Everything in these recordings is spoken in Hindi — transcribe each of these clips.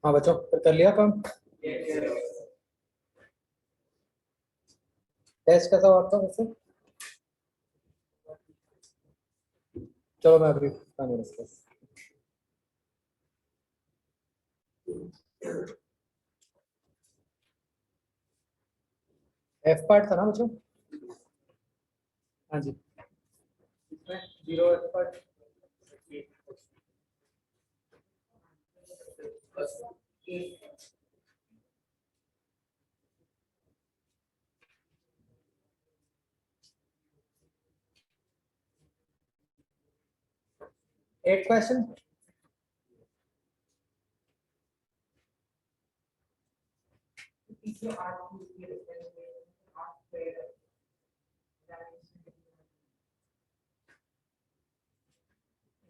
हाँ बच्चों, फिर कर लिया काम। टेस्ट कैसा हुआ आपका वैसे? चलो मैं अभी काम करता हूँ। एफ पार्ट था ना बच्चों? हाँ जी। इसमें 0 एफ पार्ट। Eight question.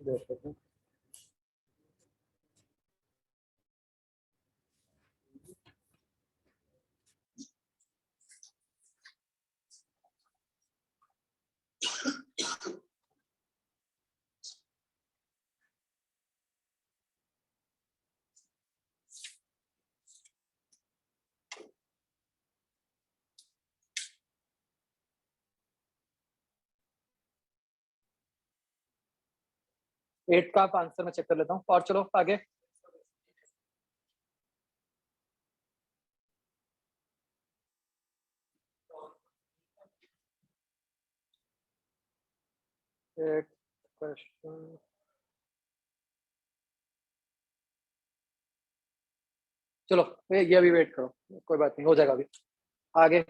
देखो 8 का आप आंसर मैं चेक कर लेता हूँ और चलो आगे। Eight question. चलो ये अभी वेट करो, कोई बात नहीं, हो जाएगा अभी। आगे।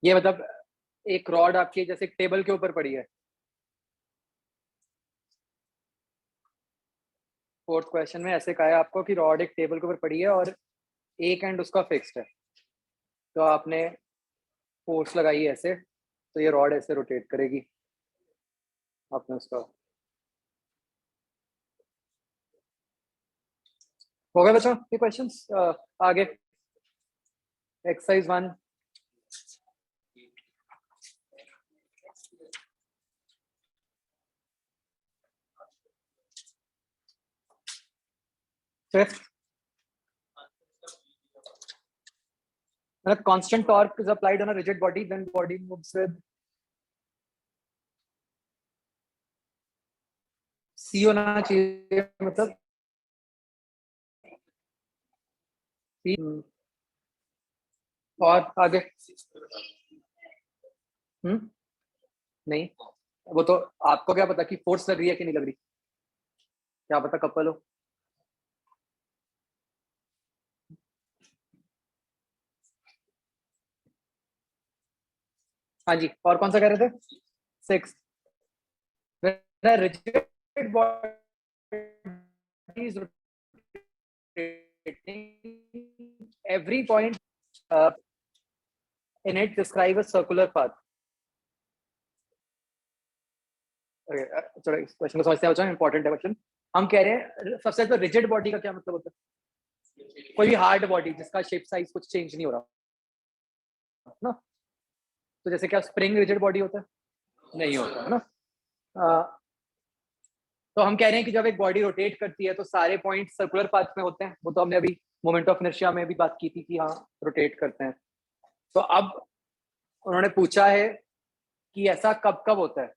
ये मतलब एक रॉड आपकी जैसे टेबल के ऊपर पड़ी है। फोर्थ क्वेश्चन में ऐसे कहा है आपको कि रॉड एक टेबल के ऊपर पड़ी है और एक एंड उसका फिक्स्ड है, तो आपने फोर्स लगाई है ऐसे, तो ये रॉड ऐसे रोटेट करेगी। आपने उसका हो गया बच्चों ये क्वेश्चंस। आगे एक्सरसाइज 1। फिफ्थ, मतलब constant torque is applied on a rigid body when body moves with C होना चाहिए, मतलब सी। और आगे। नहीं, वो तो आपको क्या पता कि फोर्स लग रही है कि नहीं लग रही, क्या पता कपल हो। हाँ जी, और कौन सा कह रहे थे? Six, rigid body is rotating every point in it describe a circular path. चलो इस क्वेश्चन को समझते हैं बच्चों, इंपॉर्टेंट है क्वेश्चन। हम कह रहे हैं सबसे पहले रिजिड बॉडी का क्या मतलब होता है? कोई भी हार्ड बॉडी जिसका शेप साइज कुछ चेंज नहीं हो रहा ना। तो जैसे क्या स्प्रिंग रिजिड बॉडी होता है? नहीं होता है ना। तो हम कह रहे हैं कि जब एक बॉडी रोटेट करती है तो सारे पॉइंट सर्कुलर पाथ में होते हैं। वो तो हमने अभी मोमेंट ऑफ इनर्शिया में भी बात की थी कि हाँ रोटेट करते हैं। तो अब उन्होंने पूछा है कि ऐसा कब कब होता है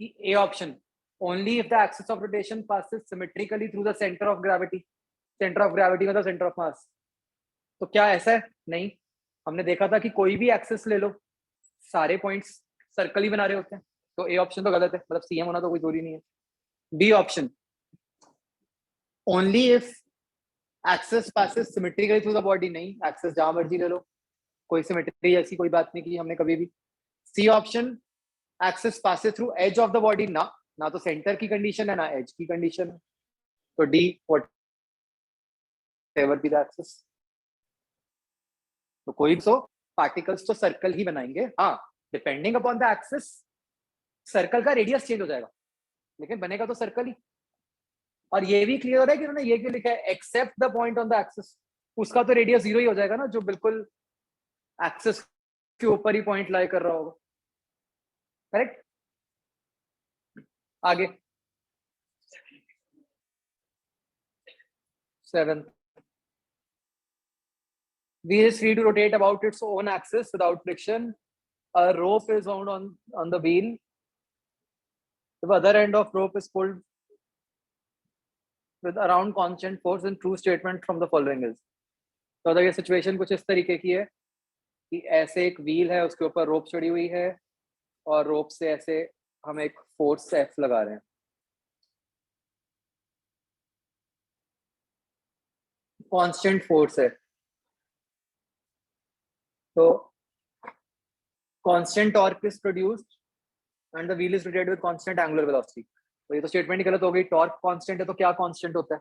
कि A option, only if the axis of rotation passes symmetrically through the centre of gravity. Centre of gravity मतलब सेंटर ऑफ मास। तो क्या ऐसा है? नहीं। हमने देखा था कि कोई भी एक्सिस ले लो, सारे पॉइंट्स सर्कल ही बना रहे होते हैं। तो ए ऑप्शन तो गलत है, मतलब सीएम होना तो कोई जरूरी नहीं है। B option, only if axis passes symmetrically through the body. नहीं, एक्सेस जहां मर्जी ले लो, कोई सिमेट्री ऐसी कोई बात नहीं की हमने कभी भी। C option, axis passes through edge of the body. ना, ना तो सेंटर की कंडीशन है ना एज की कंडीशन है। तो D, whatever be the axis. तो कोई भी सो पार्टिकल्स तो सर्कल ही बनाएंगे। हाँ, depending upon the axis circle का रेडियस चेंज हो जाएगा, लेकिन बनेगा तो सर्कल ही। और ये भी क्लियर हो रहा है कि उन्होंने ये क्यों लिखा है, except the point on the axis, उसका तो रेडियस 0 ही हो जाएगा ना, जो बिल्कुल एक्सिस के ऊपर ही पॉइंट लाई कर रहा होगा। करेक्ट। आगे 7, wheel is free to rotate about its own axis without friction. A rope is wound on the wheel. The other end of rope is pulled with around constant force. In true statement from the following is, तो अगर ये सिचुएशन कुछ इस तरीके की है कि ऐसे एक व्हील है, उसके ऊपर रोप चढ़ी हुई है और रोप से ऐसे हम एक फोर्स एफ लगा रहे हैं, कांस्टेंट फोर्स है, तो constant torque is produced and the wheel is rotated with constant angular velocity. तो ये तो स्टेटमेंट ही गलत हो गई, टॉर्क कांस्टेंट है तो क्या कांस्टेंट होता है,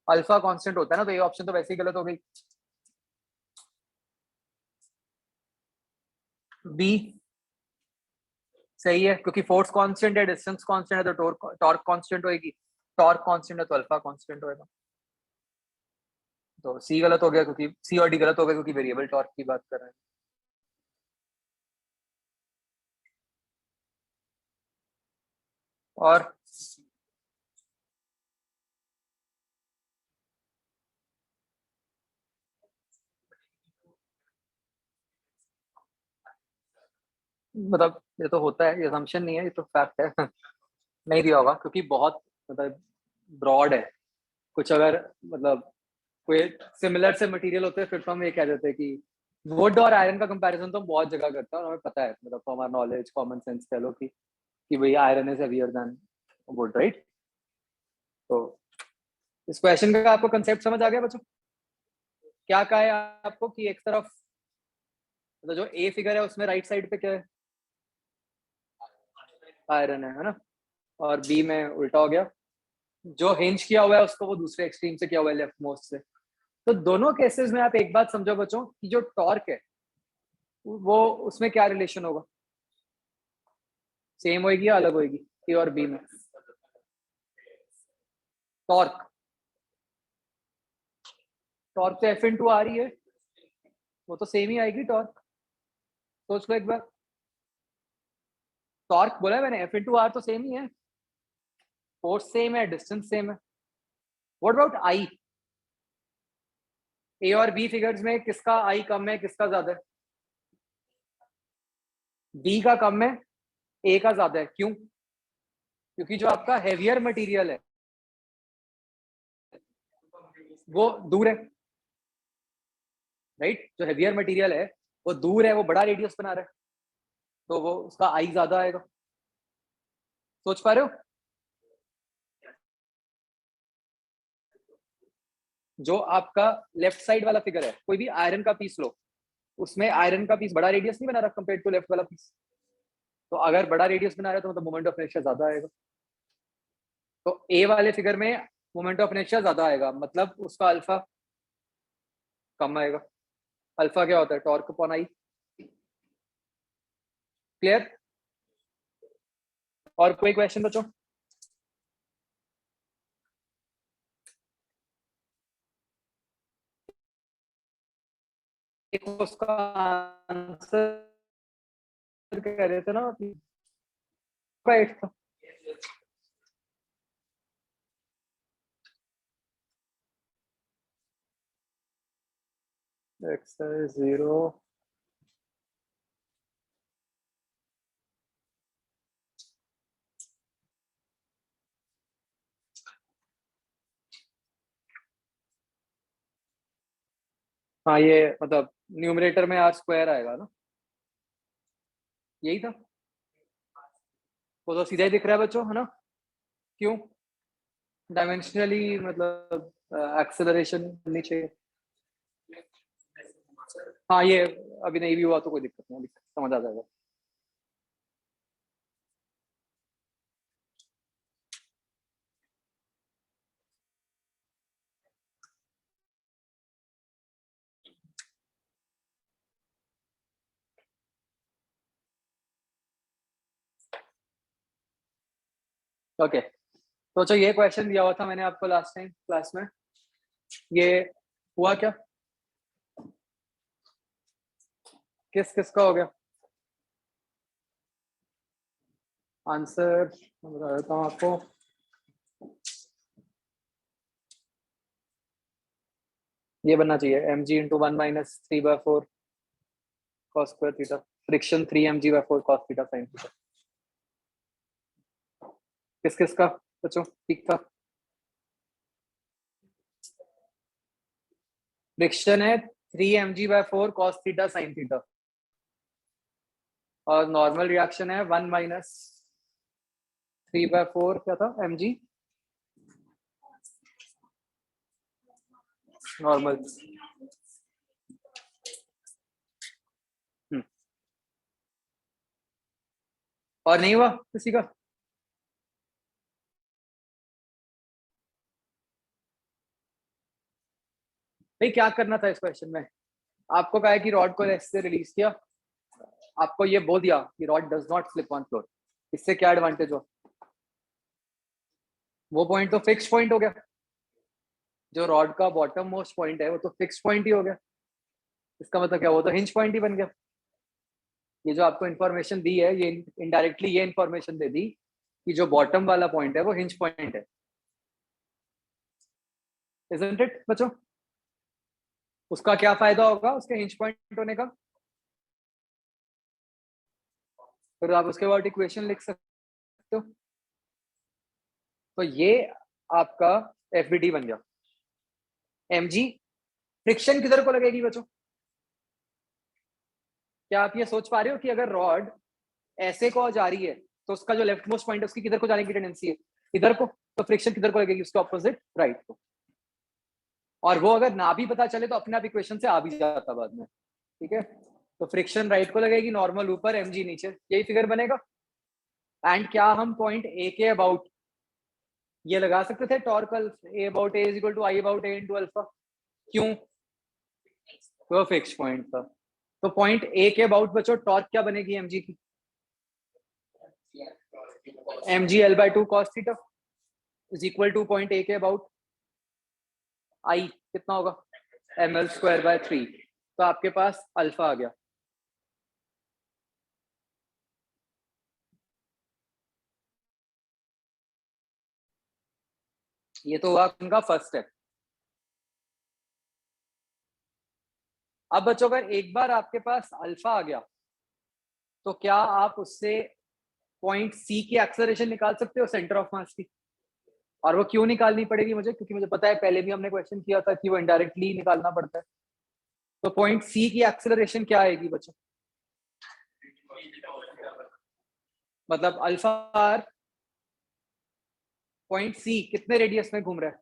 अल्फा कांस्टेंट होता है ना, तो ये ऑप्शन तो वैसे ही गलत हो गई। बी सही है, क्योंकि फोर्स कांस्टेंट है, डिस्टेंस कांस्टेंट है, तो टॉर्क कांस्टेंट होएगी, टॉर्क कांस्टेंट है तो अल्फा कांस्टेंट होएगा। तो सी गलत हो गया, क्योंकि सी और डी गलत हो गया क्योंकि वेरिएबल टॉर्क की बात कर रहे हैं। और मतलब ये तो होता है, ये असम्पशन नहीं है, ये तो फैक्ट है। नहीं दिया होगा क्योंकि बहुत मतलब ब्रॉड है, कुछ अगर मतलब कोई सिमिलर से मटेरियल होते हैं फिर तो हम ये कह देते हैं कि वुड और आयरन का कंपैरिजन तो हम बहुत जगह करते हैं और हमें पता है, मतलब हमारा नॉलेज कॉमन सेंस कह लो कि भाई iron is heavier than wood, right. तो इस क्वेश्चन का आपको कंसेप्ट समझ आ गया बच्चों? क्या कहा है आपको कि एक तरफ मतलब जो ए फिगर है उसमें राइट साइड पे क्या है, आयरन है ना, और बी में उल्टा हो गया, जो हिंज किया हुआ है उसको वो दूसरे एक्सट्रीम से किया हुआ है, लेफ्ट मोस्ट से। तो दोनों केसेस में आप एक बात समझो बच्चों कि जो टॉर्क है वो उसमें क्या रिलेशन होगा, सेम होगी या अलग होगी ए और बी में? टॉर्क, टॉर्क तो एफ इन टू आ रही है, वो तो सेम ही आएगी टॉर्क। सोच लो एक बार, टॉर्क बोला है मैंने, एफ इन टू आर तो सेम ही है, फोर्स सेम है, डिस्टेंस सेम है। What about I? ए और बी फिगर्स में किसका आई कम है, किसका ज्यादा है? बी का कम है, ए का ज्यादा है, क्यों? क्योंकि जो आपका हेवियर मटेरियल है वो दूर है, राइट। जो हेवियर मटेरियल है वो दूर है, वो बड़ा रेडियस बना रहा है, तो वो उसका आई ज्यादा आएगा। सोच पा रहे हो? जो आपका लेफ्ट साइड वाला फिगर है, कोई भी आयरन का पीस लो, उसमें आयरन का पीस बड़ा रेडियस नहीं बना रहा कंपेयर टू लेफ्ट वाला पीस, तो अगर बड़ा रेडियस बना रहा है तो मतलब मोमेंट ऑफ इनर्शिया ज्यादा आएगा। तो ए वाले फिगर में मोमेंट ऑफ इनर्शिया ज्यादा आएगा, मतलब उसका अल्फा कम आएगा। अल्फा क्या होता है? Torque upon I. क्लियर? और कोई क्वेश्चन बच्चों? उसका आंसर कह रहे थे ना, राइट था। एक्सरसाइज 0 हाँ, ये मतलब न्यूमरेटर में आर स्क्वायर आएगा ना, यही था। वो तो सीधा ही दिख रहा है बच्चों, है ना? क्यों? डायमेंशनली मतलब एक्सेलरेशन नीचे। हाँ, ये अभी नहीं भी हुआ तो कोई दिक्कत नहीं, समझ आ जाएगा। ओके, सोचो ये क्वेश्चन दिया हुआ था मैंने आपको लास्ट टाइम क्लास में, ये हुआ क्या? किस किस का हो गया आंसर? बता देता हूँ आपको। ये बनना चाहिए mg into 1 minus 3/4 cos square theta, friction 3 mg/4 cos theta sin theta. किस किस का बच्चों ठीक था? फ्रिक्शन है 3 mg/4 cos theta sin theta, और नॉर्मल रिएक्शन है 1 माइनस 3/4 क्या था mg नॉर्मल। और नहीं हुआ किसी का? भाई क्या करना था इस क्वेश्चन में? आपको कहा है कि रॉड को ऐसे रिलीज किया, आपको ये बोल दिया कि rod does not slip on floor, इससे क्या एडवांटेज हो? वो पॉइंट तो फिक्स पॉइंट हो गया, जो रॉड का बॉटम मोस्ट पॉइंट है वो तो फिक्स पॉइंट ही हो गया। इसका मतलब क्या, वो तो हिंज पॉइंट ही बन गया। ये जो आपको इन्फॉर्मेशन दी है, ये इनडायरेक्टली ये इन्फॉर्मेशन दे दी कि जो बॉटम वाला पॉइंट है वो हिंज पॉइंट है, इजंट इट बच्चों? उसका क्या फायदा होगा उसके हिंज पॉइंट होने का? फिर आप उसके बाद इक्वेशन लिख सकते हो। तो ये आपका एफबीडी बन गया। एमजी फ्रिक्शन किधर को लगेगी बच्चों? क्या आप ये सोच पा रहे हो कि अगर रॉड ऐसे को जा रही है तो उसका जो लेफ्ट मोस्ट पॉइंट है उसकी किधर को जाने की टेंडेंसी है? इधर को। तो फ्रिक्शन किधर को लगेगी? उसके ऑपोजिट राइट को। और वो अगर ना भी पता चले तो अपने आप इक्वेशन से आ भी जाता बाद में, ठीक है? तो फ्रिक्शन राइट को लगेगी, नॉर्मल ऊपर, एमजी नीचे, यही फिगर बनेगा। एंड क्या हम पॉइंट ए के अबाउट ये लगा सकते थे torque A about A is equal to I about A into alpha? क्यों? वो फिक्स पॉइंट था। तो पॉइंट ए के अबाउट बच्चों टॉर्क क्या बनेगी एमजी की? mg L/2 cos theta is equal two point A के अबाउट आई कितना होगा? ml²/3। तो आपके पास अल्फा आ गया। ये तो हुआ उनका फर्स्ट स्टेप। अब बच्चों अगर एक बार आपके पास अल्फा आ गया तो क्या आप उससे पॉइंट सी की एक्सेलरेशन निकाल सकते हो सेंटर ऑफ मास की? और वो क्यों निकालनी पड़ेगी मुझे? क्योंकि मुझे पता है पहले भी हमने क्वेश्चन किया था कि वो इनडायरेक्टली निकालना पड़ता है। तो पॉइंट सी की एक्सेलरेशन क्या आएगी बच्चों? मतलब अल्फा आर पॉइंट सी कितने रेडियस में घूम रहा है?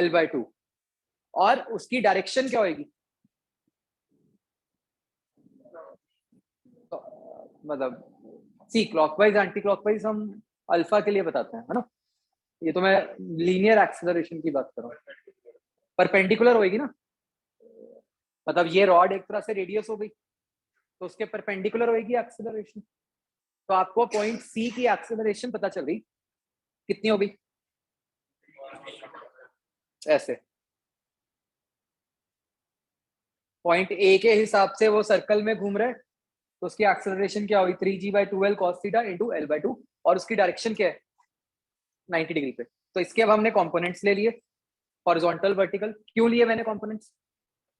L/2। और उसकी डायरेक्शन क्या होगी? तो, मतलब सी क्लॉकवाइज एंटी क्लॉकवाइज हम अल्फा के लिए बताते हैं, है ना? ये तो मैं लीनियर एक्सेलरेशन की बात कर रहा हूँ। परपेंडिकुलर होगी ना, मतलब ये रॉड एक तरह से रेडियस हो गई तो उसके परपेंडिकुलर होगी एक्सेलरेशन। तो आपको पॉइंट सी की एक्सेलरेशन पता चल गई, कितनी होगी? ऐसे पॉइंट ए के हिसाब से वो सर्कल में घूम रहे, तो उसकी एक्सेलरेशन क्या होगी? 3g/2l cos theta into L/2। और उसकी डायरेक्शन क्या है? 90 डिग्री पे। तो इसके अब हमने कंपोनेंट्स ले लिए, हॉरिजॉन्टल वर्टिकल। क्यों लिए मैंने कंपोनेंट्स?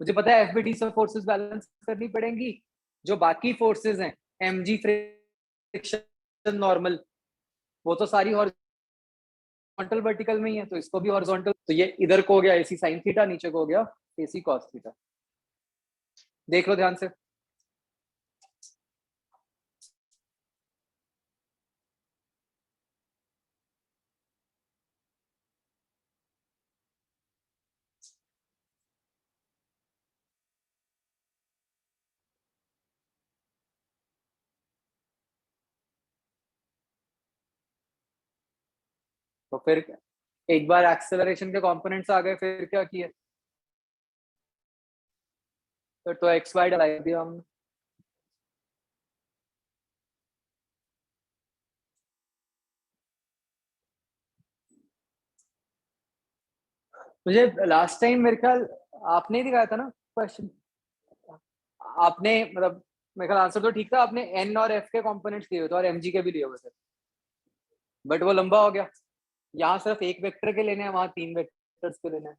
मुझे पता है एफबीडी से फोर्सेस बैलेंस करनी पड़ेंगी। जो बाकी फोर्सेस हैं mg फ्रिक्शन नॉर्मल, वो तो सारी हॉरिजॉन्टल वर्टिकल में ही है, तो इसको भी हॉरिजॉन्टल। तो ये इधर को हो गया एसी साइन थीटा, नीचे को हो गया एसी कॉस थीटा। देख लो ध्यान से। तो फिर एक बार एक्सेलरेशन के कंपोनेंट्स आ गए, फिर क्या किए? फिर तो एक्स वाई डला दिया हमने। मुझे लास्ट टाइम मेरे ख्याल आपने ही दिखाया था ना क्वेश्चन, आपने मतलब मेरे ख्याल आंसर तो ठीक था, आपने एन और एफ के कंपोनेंट्स लिए हुए थे और एमजी के भी लिए हुए थे, बट वो लंबा हो गया। यहाँ सिर्फ एक वेक्टर के लेने हैं, वहां 3 वेक्टर्स के लेने हैं।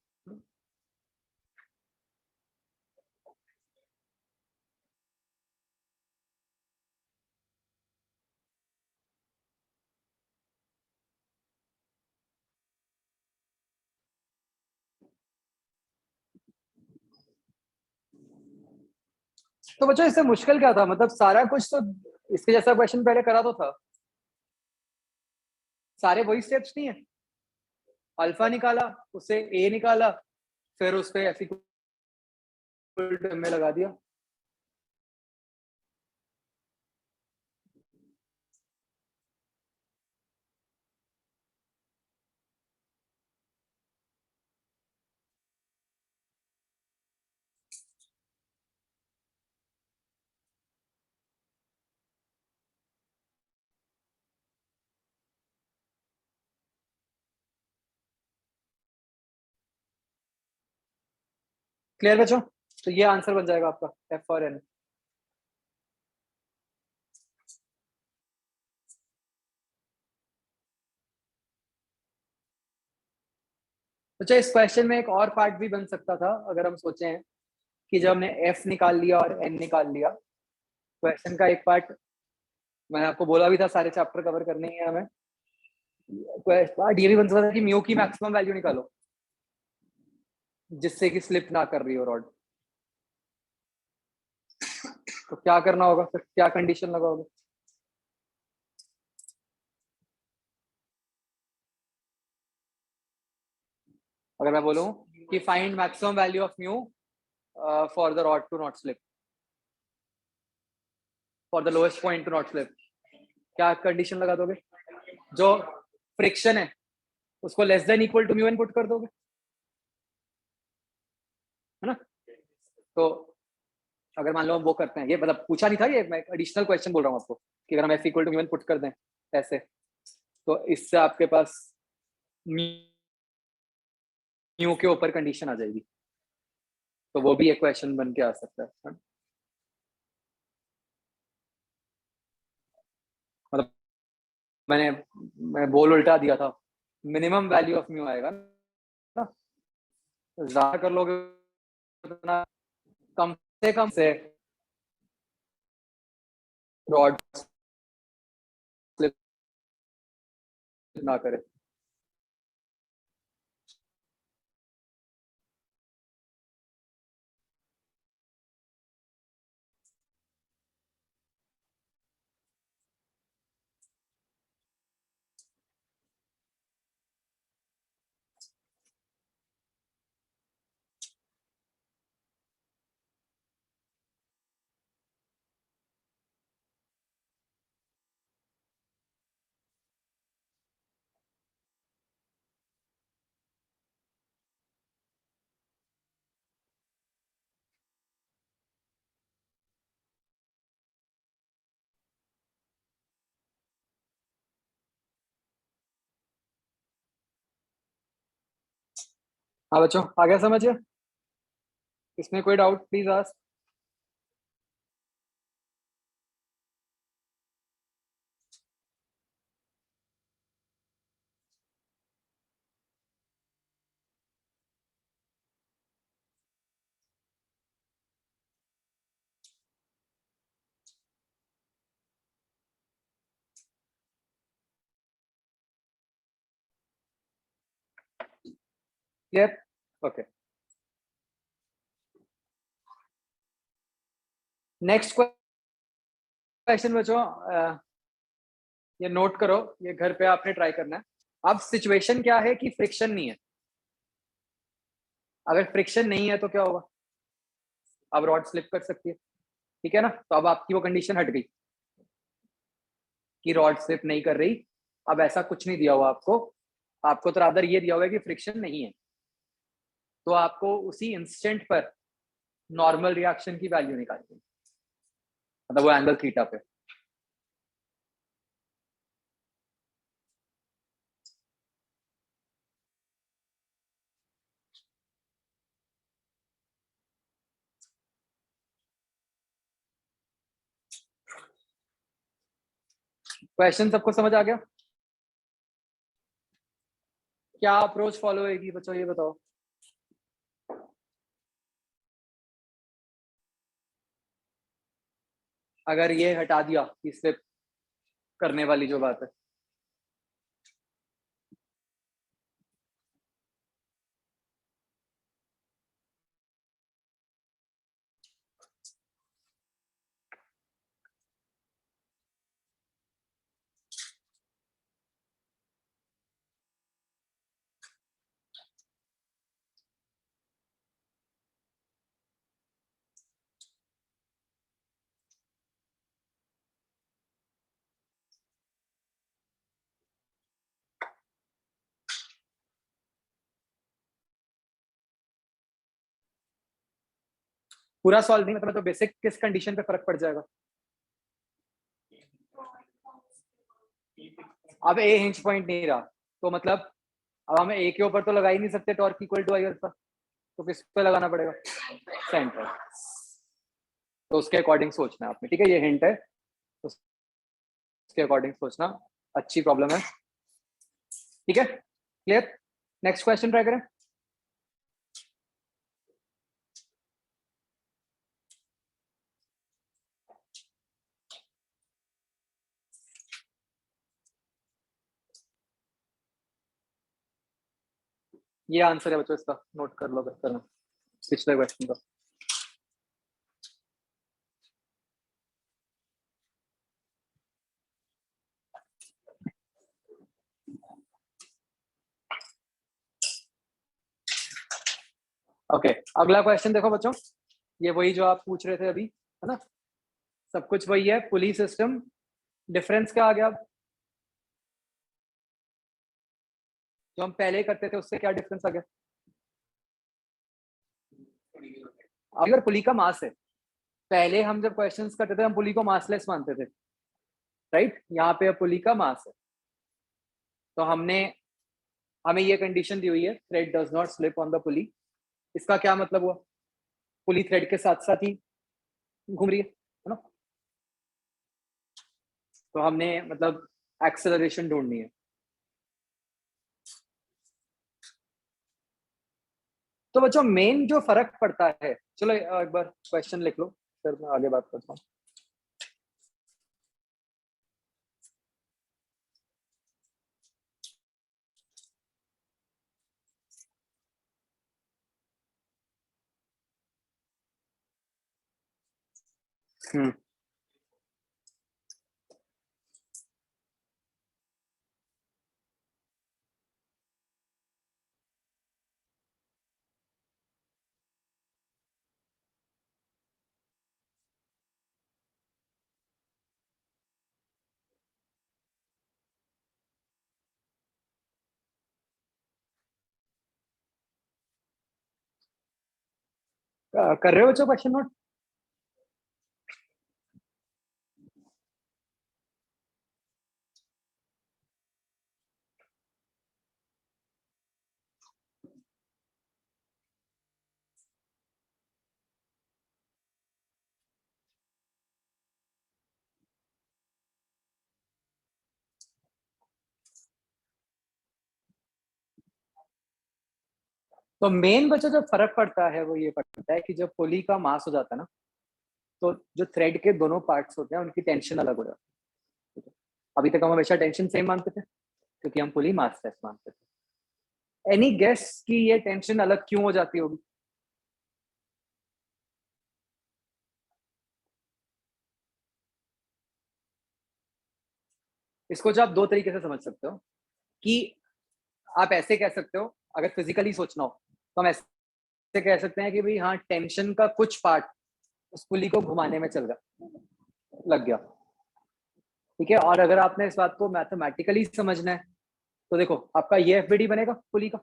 तो बच्चों इससे मुश्किल क्या था, मतलब सारा कुछ तो इसके जैसा क्वेश्चन पहले करा तो था, सारे वही स्टेप्स नहीं है। अल्फा निकाला, उससे ए निकाला, फिर उस पे ऐसी में लगा दिया। क्लियर बच्चों? तो ये आंसर बन जाएगा आपका एफ और एन। अच्छा, इस क्वेश्चन में एक और पार्ट भी बन सकता था अगर हम सोचें कि जब हमने एफ निकाल लिया और एन निकाल लिया, क्वेश्चन का एक पार्ट मैंने आपको बोला भी था सारे चैप्टर कवर करने ही है हमें, पार्ट ये भी बन सकता था कि म्यू की मैक्सिमम वैल्यू निकालो जिससे कि स्लिप ना कर रही हो रॉड। तो क्या करना होगा फिर, क्या कंडीशन लगाओगे? अगर मैं बोलूं कि find maximum value of mu for the rod to not slip, for the lowest point to not slip, क्या कंडीशन लगा दोगे? जो फ्रिक्शन है उसको less than equal to mu N put कर दोगे, है ना? तो अगर मान लो हम वो करते हैं, ये मतलब पूछा नहीं था, ये मैं एडिशनल क्वेश्चन बोल रहा हूँ आपको कि अगर हम F equal to mu N put कर दें ऐसे, तो इससे आपके पास म्यू के ऊपर कंडीशन आ जाएगी। तो वो भी एक क्वेश्चन बन के आ सकता है। मतलब मैं बोल उल्टा दिया था, मिनिमम वैल्यू ऑफ म्यू आएगा ना, ज्यादा कर लोगे उतना कम से कम से रॉड स्लिप ना करे। हाँ बच्चों, आ गया समझिए? इसमें कोई doubt please ask. Clear? Okay, next question बच्चों, ये नोट करो, ये घर पे आपने ट्राई करना है। अब सिचुएशन क्या है कि फ्रिक्शन नहीं है। अगर फ्रिक्शन नहीं है तो क्या होगा? अब रॉड स्लिप कर सकती है, ठीक है ना? तो अब आपकी वो कंडीशन हट गई कि रॉड स्लिप नहीं कर रही। अब ऐसा कुछ नहीं दिया हुआ आपको, आपको तो रादर ये दिया हुआ है कि फ्रिक्शन नहीं है। तो आपको उसी इंस्टेंट पर नॉर्मल रिएक्शन की वैल्यू निकालनी है, मतलब वो एंगल थीटा पे। क्वेश्चन सबको समझ आ गया? क्या अप्रोच फॉलो होगी बच्चों, ये बताओ। अगर ये हटा दिया कि स्लिप करने वाली जो बात है, पूरा सॉल्व नहीं मतलब तो बेसिक किस कंडीशन पे फर्क पड़ जाएगा? अब ए हिंज पॉइंट नहीं रहा तो मतलब अब हम ए के ऊपर तो लगा ही नहीं सकते torque equal to I alpha, तो किस पे लगाना पड़ेगा? सेंटर। तो उसके अकॉर्डिंग सोचना है आपने, ठीक है, ये हिंट है, तो उसके अकॉर्डिंग सोचना। अच्छी प्रॉब्लम है, ठीक है, क्लियर। नेक्स्ट क्वेश्चन ट्राई करें। ये आंसर है बच्चों, इसका नोट कर लो करना पिछले क्वेश्चन का। ओके, अगला क्वेश्चन देखो बच्चों, ये वही जो आप पूछ रहे थे अभी, है ना, सब कुछ वही है, पुली सिस्टम। डिफरेंस क्या आ गया? जो हम पहले करते थे उससे क्या डिफरेंस आ गया? अगर पुली का मास है, पहले हम जब क्वेश्चंस करते थे हम पुली को मासलेस मानते थे, राइट, यहाँ पे पुली का मास है, तो हमने हमें ये कंडीशन दी हुई है, thread does not slip on the पुली। इसका क्या मतलब हुआ? पुली थ्रेड के साथ साथ ही घूम रही है ना, तो हमने मतलब एक्सेलरेशन ढूंढनी है। तो बच्चों मेन जो फर्क पड़ता है, चलो एक बार क्वेश्चन लिख लो, फिर मैं आगे बात करता हूँ। कर रहे हो बच्चों क्वेश्चन नोट? तो मेन बच्चों जो फर्क पड़ता है वो ये पड़ता है कि जब पुली का मास हो जाता है ना, तो जो थ्रेड के दोनों पार्ट्स होते हैं उनकी टेंशन अलग हो जाती है। अभी तक हम हमेशा टेंशन सेम मानते थे क्योंकि हम पुली मास लेस मानते थे। एनी गेस कि ये टेंशन अलग क्यों हो जाती होगी? इसको जो आप दो तरीके से समझ सकते हो कि आप ऐसे कह सकते हो, अगर फिजिकली सोचना हो तो हम ऐसे कह सकते हैं कि भाई हाँ, टेंशन का कुछ पार्ट उस पुली को घुमाने में चल गया, लग गया, ठीक है। और अगर आपने इस बात को मैथमेटिकली समझना है तो देखो आपका ये एफबीडी बनेगा पुली का,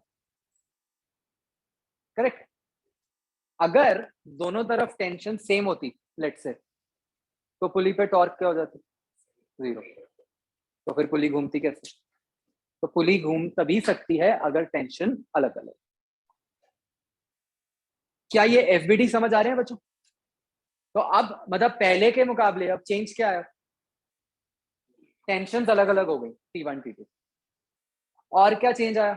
करेक्ट। अगर दोनों तरफ टेंशन सेम होती, लेट से, तो पुली पे टॉर्क क्या हो जाती? जीरो। तो फिर पुली घूमती कैसे? तो पुली घूम तभी सकती है अगर टेंशन अलग अलग। क्या ये एफबीडी समझ आ रहे हैं बच्चों? तो अब मतलब पहले के मुकाबले अब चेंज क्या है? टेंशन अलग अलग हो गई T1 T2। और क्या चेंज आया,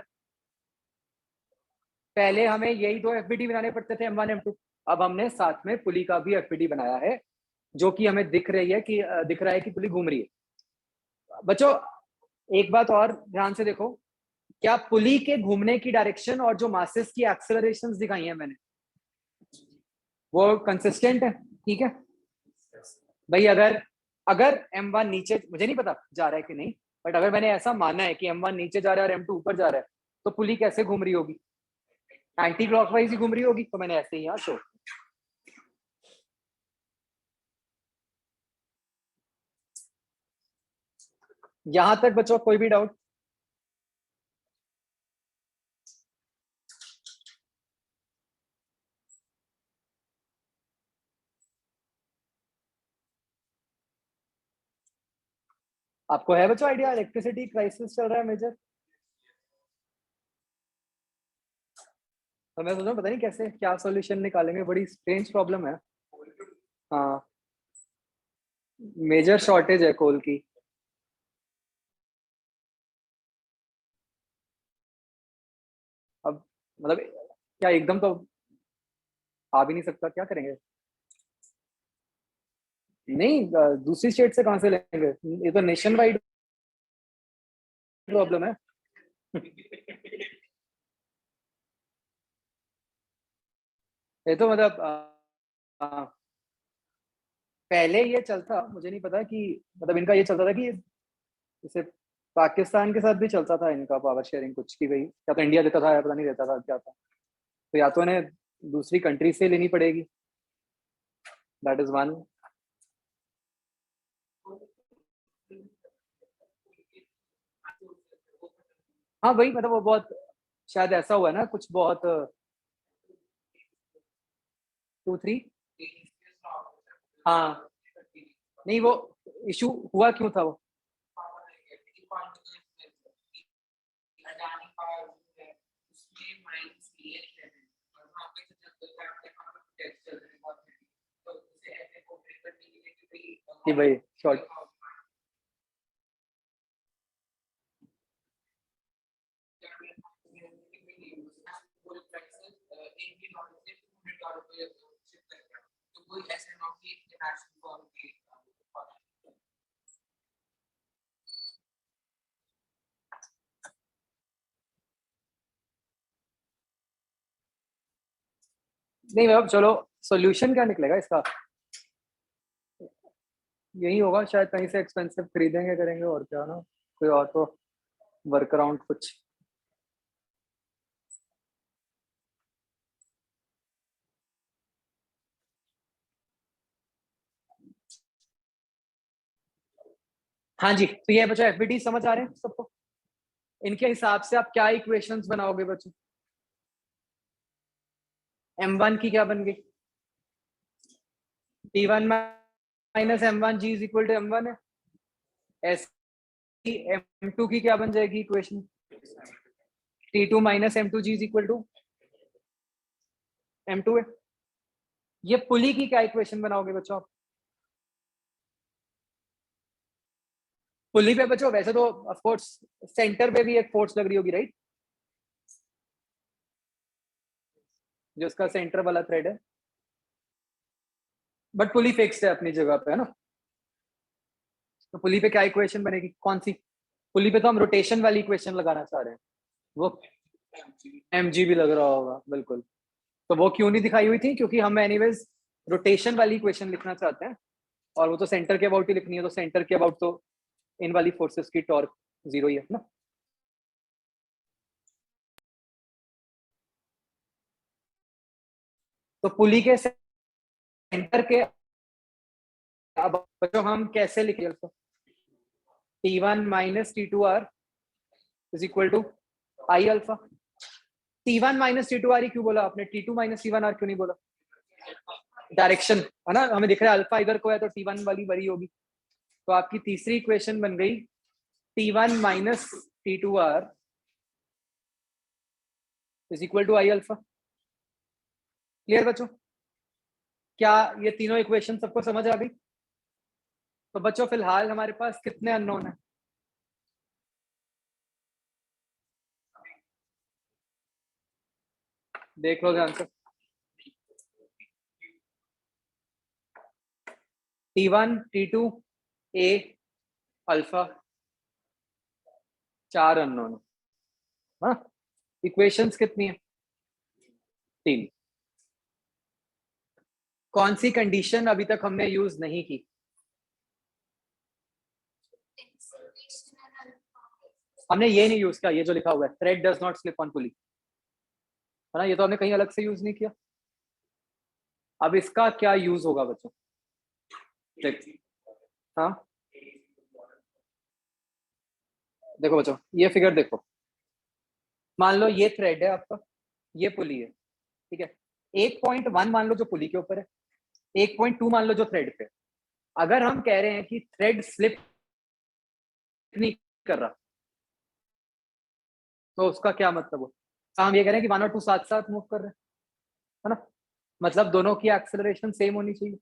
पहले हमें यही दो एफबीडी बनाने पड़ते थे M1 M2, अब हमने साथ में पुली का भी एफबीडी बनाया है, जो कि हमें दिख रहा है कि पुली घूम रही है। बच्चों एक बात और ध्यान से देखो, क्या पुली के घूमने की डायरेक्शन और जो मासेस की एक्सेलरेशंस दिखाई है मैंने, वो कंसिस्टेंट है, ठीक है भाई। अगर अगर M1 नीचे, मुझे नहीं पता जा रहा है कि नहीं, बट अगर मैंने ऐसा माना है कि M1 नीचे जा रहा है और M2 ऊपर जा रहा है, तो पुली कैसे घूम रही होगी, एंटी क्लॉकवाइज ही घूम रही होगी। तो मैंने ऐसे ही यहाँ शो, यहां तक बच्चों कोई भी डाउट? आपको है बच्चों आइडिया, इलेक्ट्रिसिटी क्राइसिस चल रहा है मेजर, तो मैं सोच रहा हूँ पता नहीं कैसे क्या सॉल्यूशन निकालेंगे, बड़ी स्ट्रेंज प्रॉब्लम है। हाँ, मेजर शॉर्टेज है कोल की। अब मतलब क्या एकदम तो आ भी नहीं सकता, क्या करेंगे? नहीं, दूसरी स्टेट से कहाँ से लेंगे, ये तो नेशन वाइड प्रॉब्लम है। ये तो मतलब पहले ये चलता, मुझे नहीं पता कि मतलब इनका ये चलता था कि जैसे पाकिस्तान के साथ भी चलता था इनका पावर शेयरिंग कुछ की गई, या तो इंडिया देता था या पता नहीं देता था क्या था, तो या तो इन्हें दूसरी कंट्री से लेनी पड़ेगी, दैट इज वन। हाँ वही मतलब वो बहुत शायद ऐसा हुआ ना कुछ बहुत 2 3। हाँ नहीं, वो इशू हुआ क्यों था वो? कि भाई शॉर्ट, नहीं मतलब चलो सॉल्यूशन क्या निकलेगा इसका, यही होगा शायद, कहीं से एक्सपेंसिव खरीदेंगे करेंगे और क्या ना, कोई और तो वर्क अराउंड कुछ। हाँ जी, तो ये बच्चों एफबीटी समझ आ रहे हैं सबको, इनके हिसाब से आप क्या इक्वेशंस बनाओगे बच्चों? M1 की क्या बन गई, T1 minus M1 G is equal to M1 है, ऐसे M2 की क्या बन जाएगी equation, T2 minus M2 G is equal to M2 है। ये पुली की क्या इक्वेशन बनाओगे बच्चों आप? पुली पे बच्चों वैसे तो ऑफ कोर्स सेंटर पे भी एक फोर्स लग रही होगी राइट, जो उसका सेंटर वाला थ्रेड है, बट पुली फिक्स्ड है अपनी जगह पे है ना। तो पुली पे क्या इक्वेशन बनेगी, कौन सी? पुली पे तो हम रोटेशन वाली इक्वेशन लगाना चाह रहे हैं, वो mg भी लग रहा होगा बिल्कुल। तो वो क्यों नहीं दिखाई हुई थी, क्योंकि हम एनीवेज रोटेशन वाली इक्वेशन लिखना चाहते हैं, और वो तो सेंटर के अबाउट ही लिखनी है, तो सेंटर के अबाउट तो इन वाली फोर्सेस की टॉर्क जीरो ही है ना। तो पुली के सेंटर के अब जो हम कैसे लिखे उसको, T1 minus T2R is equal to I alpha. T1 minus T2R ही क्यों बोला आपने, T2 माइनस T1R क्यों नहीं बोला? डायरेक्शन है ना, हमें दिख रहा है अल्फा इधर को है तो T1 वाली वरी होगी, तो आपकी तीसरी इक्वेशन बन गई T1 minus T2R is equal to I alpha. Clear बच्चों, क्या ये तीनों इक्वेशन सबको समझ आ गई? तो बच्चों फिलहाल हमारे पास कितने अननोन है? देख लो ध्यान से। T1, T2, A, alpha, 4 unknown. हाँ, इक्वेशंस कितनी है? 3। कौन सी कंडीशन अभी तक हमने यूज नहीं की? हमने ये नहीं यूज किया, ये जो लिखा हुआ है thread does not slip on pulley, है ना, ये तो हमने कहीं अलग से यूज नहीं किया। अब इसका क्या यूज होगा बच्चों? देख, हाँ देखो बच्चों, ये फिगर देखो। मान लो ये थ्रेड है आपका, ये पुली है, ठीक है। 1.1 मान लो जो पुली के ऊपर है, 1.2 मान लो जो थ्रेड पे। अगर हम कह रहे हैं कि थ्रेड स्लिप नहीं कर रहा, तो उसका क्या मतलब हो? हम ये कह रहे हैं कि 1 और 2 साथ साथ मूव कर रहे हैं, है ना, मतलब दोनों की एक्सेलरेशन सेम होनी चाहिए।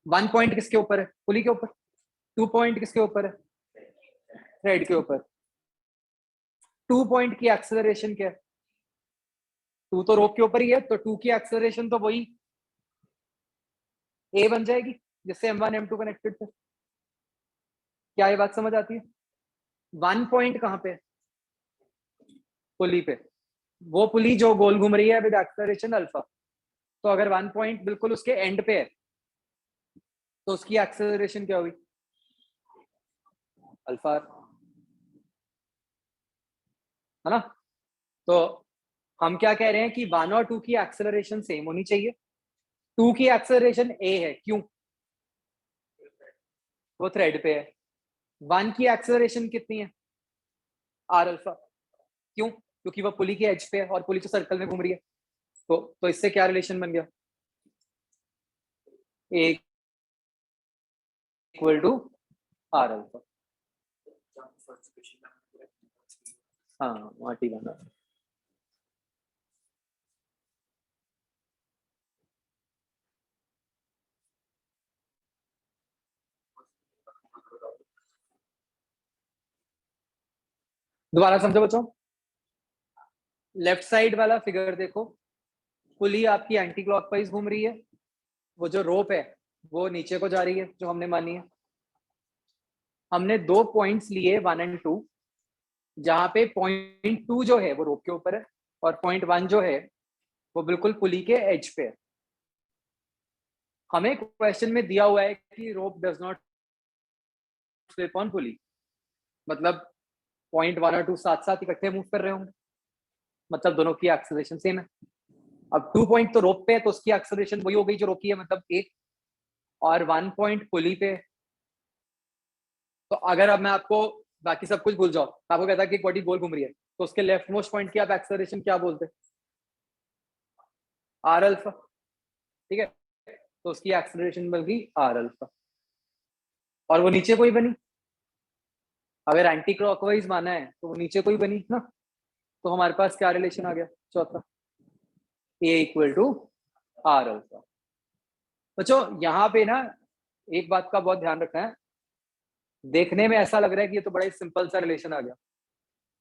1 पॉइंट किसके ऊपर है? पुली के ऊपर। 2 पॉइंट किसके ऊपर है? थ्रेड के ऊपर। 2 पॉइंट की एक्सेलरेशन क्या है? 2 तो रोप के ऊपर ही है, तो 2 की एक्सेलरेशन तो वही ए बन जाएगी, जिससे M1 M2 कनेक्टेड थे। क्या ये बात समझ आती है? 1 पॉइंट कहाँ पे? पुली पे। वो पुली जो गोल घूम रही है विद एक्सेलरेशन अल्फा। तो अगर 1 पॉइंट बिल्कुल उसके एंड पे है, तो उसकी एक्सेलरेशन क्या हुई? अल्फा, है ना। तो हम क्या कह रहे हैं कि 1 और 2 की एक्सेलरेशन सेम होनी चाहिए। 2 की एक्सेलरेशन ए है, क्यों? वो थ्रेड पे है। 1 की एक्सेलरेशन कितनी है? आर अल्फा, क्यों? क्योंकि वो पुली के एज पे है और पुली तो सर्कल में घूम रही है। तो इससे क्या रिलेशन बन गया? ए इक्वल टू आर अल्फा। हाँ, वहाँ टी बना। दोबारा समझो बच्चों, लेफ्ट साइड वाला फिगर देखो। पुली आपकी एंटी क्लॉकवाइज घूम रही है, वो जो रोप है वो नीचे को जा रही है, जो हमने मानी है। हमने 2 पॉइंट्स लिए 1 एंड 2, जहां पे पॉइंट 2 जो है वो रोप के ऊपर है, और पॉइंट 1 जो है वो बिल्कुल पुली के एज पे है। हमें क्वेश्चन में दिया हुआ है कि रोप डज नॉट स्लिप ऑन पुली, मतलब पॉइंट 1 और 2 साथ साथ इकट्ठे मूव कर रहे होंगे, मतलब दोनों की एक्सेलरेशन सेम है। अब 2 पॉइंट तो रोप पे है, तो उसकी एक्सेलरेशन वही हो गई जो रोकी है, मतलब 1। और 1 पॉइंट पुली पे। तो अगर अब मैं आपको बाकी सब कुछ भूल जाओ, आपको कहता है कि बॉडी गोल घूम रही है, तो उसके लेफ्ट मोस्ट पॉइंट की आप एक्सेलरेशन क्या बोलते? आर अल्फा, ठीक है। तो उसकी एक्सेलरेशन बन गई आर अल्फा, और वो नीचे कोई बनी। अगर एंटी क्लॉकवाइज माना है तो वो नीचे कोई बनी ना। तो हमारे पास क्या रिलेशन आ गया चौथा? ए इक्वल टू आर अल्फा। बच्चों यहाँ पे ना एक बात का बहुत ध्यान रखना है। देखने में ऐसा लग रहा है कि ये तो बड़ा ही सिंपल सा रिलेशन आ गया,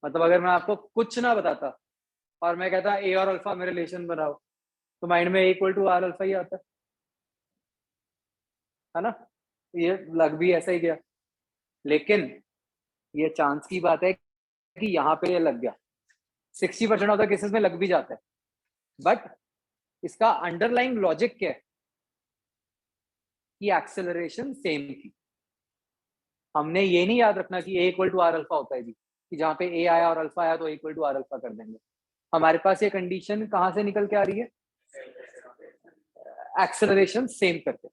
मतलब अगर मैं आपको कुछ ना बताता और मैं कहता ए और अल्फा में रिलेशन बनाओ, तो माइंड में ए इक्वल टू आर अल्फा ही आता है ना। ये लग भी ऐसा ही गया, लेकिन ये चांस की बात है कि यहाँ पे ये लग गया। 60% ऑफ द केसेस में लग भी जाता है, बट इसका अंडरलाइंग लॉजिक क्या है कि एक्सेलरेशन सेम थी। हमने ये नहीं याद रखना कि ए इक्वल टू आर अल्फा होता है जी, कि जहाँ पे ए आया और अल्फा आया तो इक्वल टू आर अल्फा कर देंगे। हमारे पास ये कंडीशन कहाँ से निकल के आ रही है? एक्सेलरेशन सेम करके।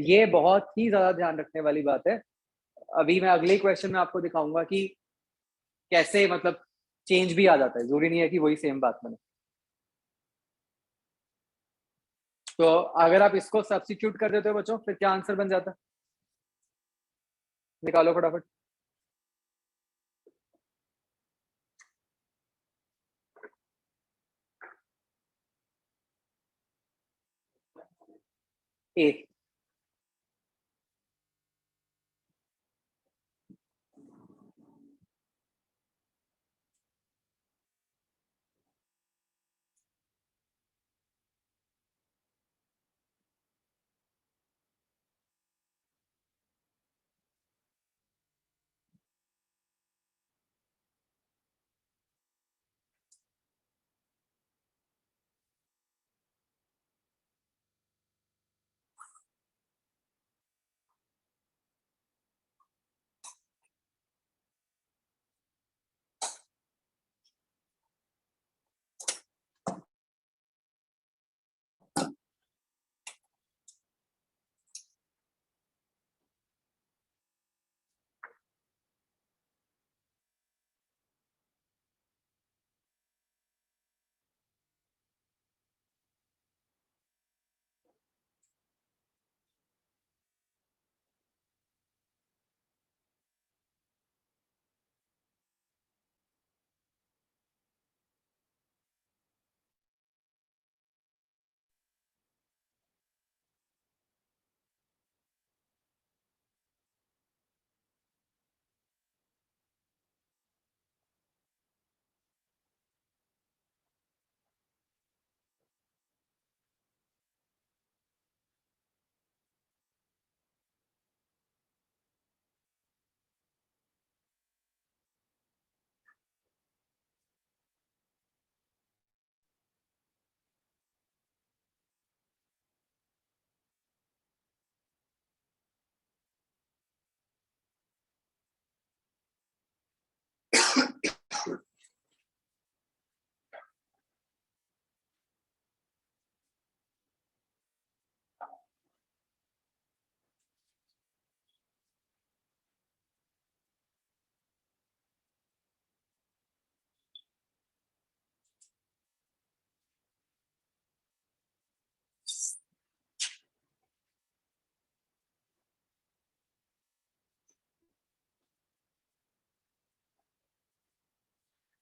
ये बहुत ही ज्यादा ध्यान रखने वाली बात है। अभी मैं अगले क्वेश्चन में आपको दिखाऊंगा कि कैसे मतलब चेंज भी आ जाता है, जरूरी नहीं है कि वही सेम बात बने। तो अगर आप इसको सब्स्टिट्यूट कर देते हो बच्चों, फिर क्या आंसर बन जाता है? निकालो फटाफट। ए।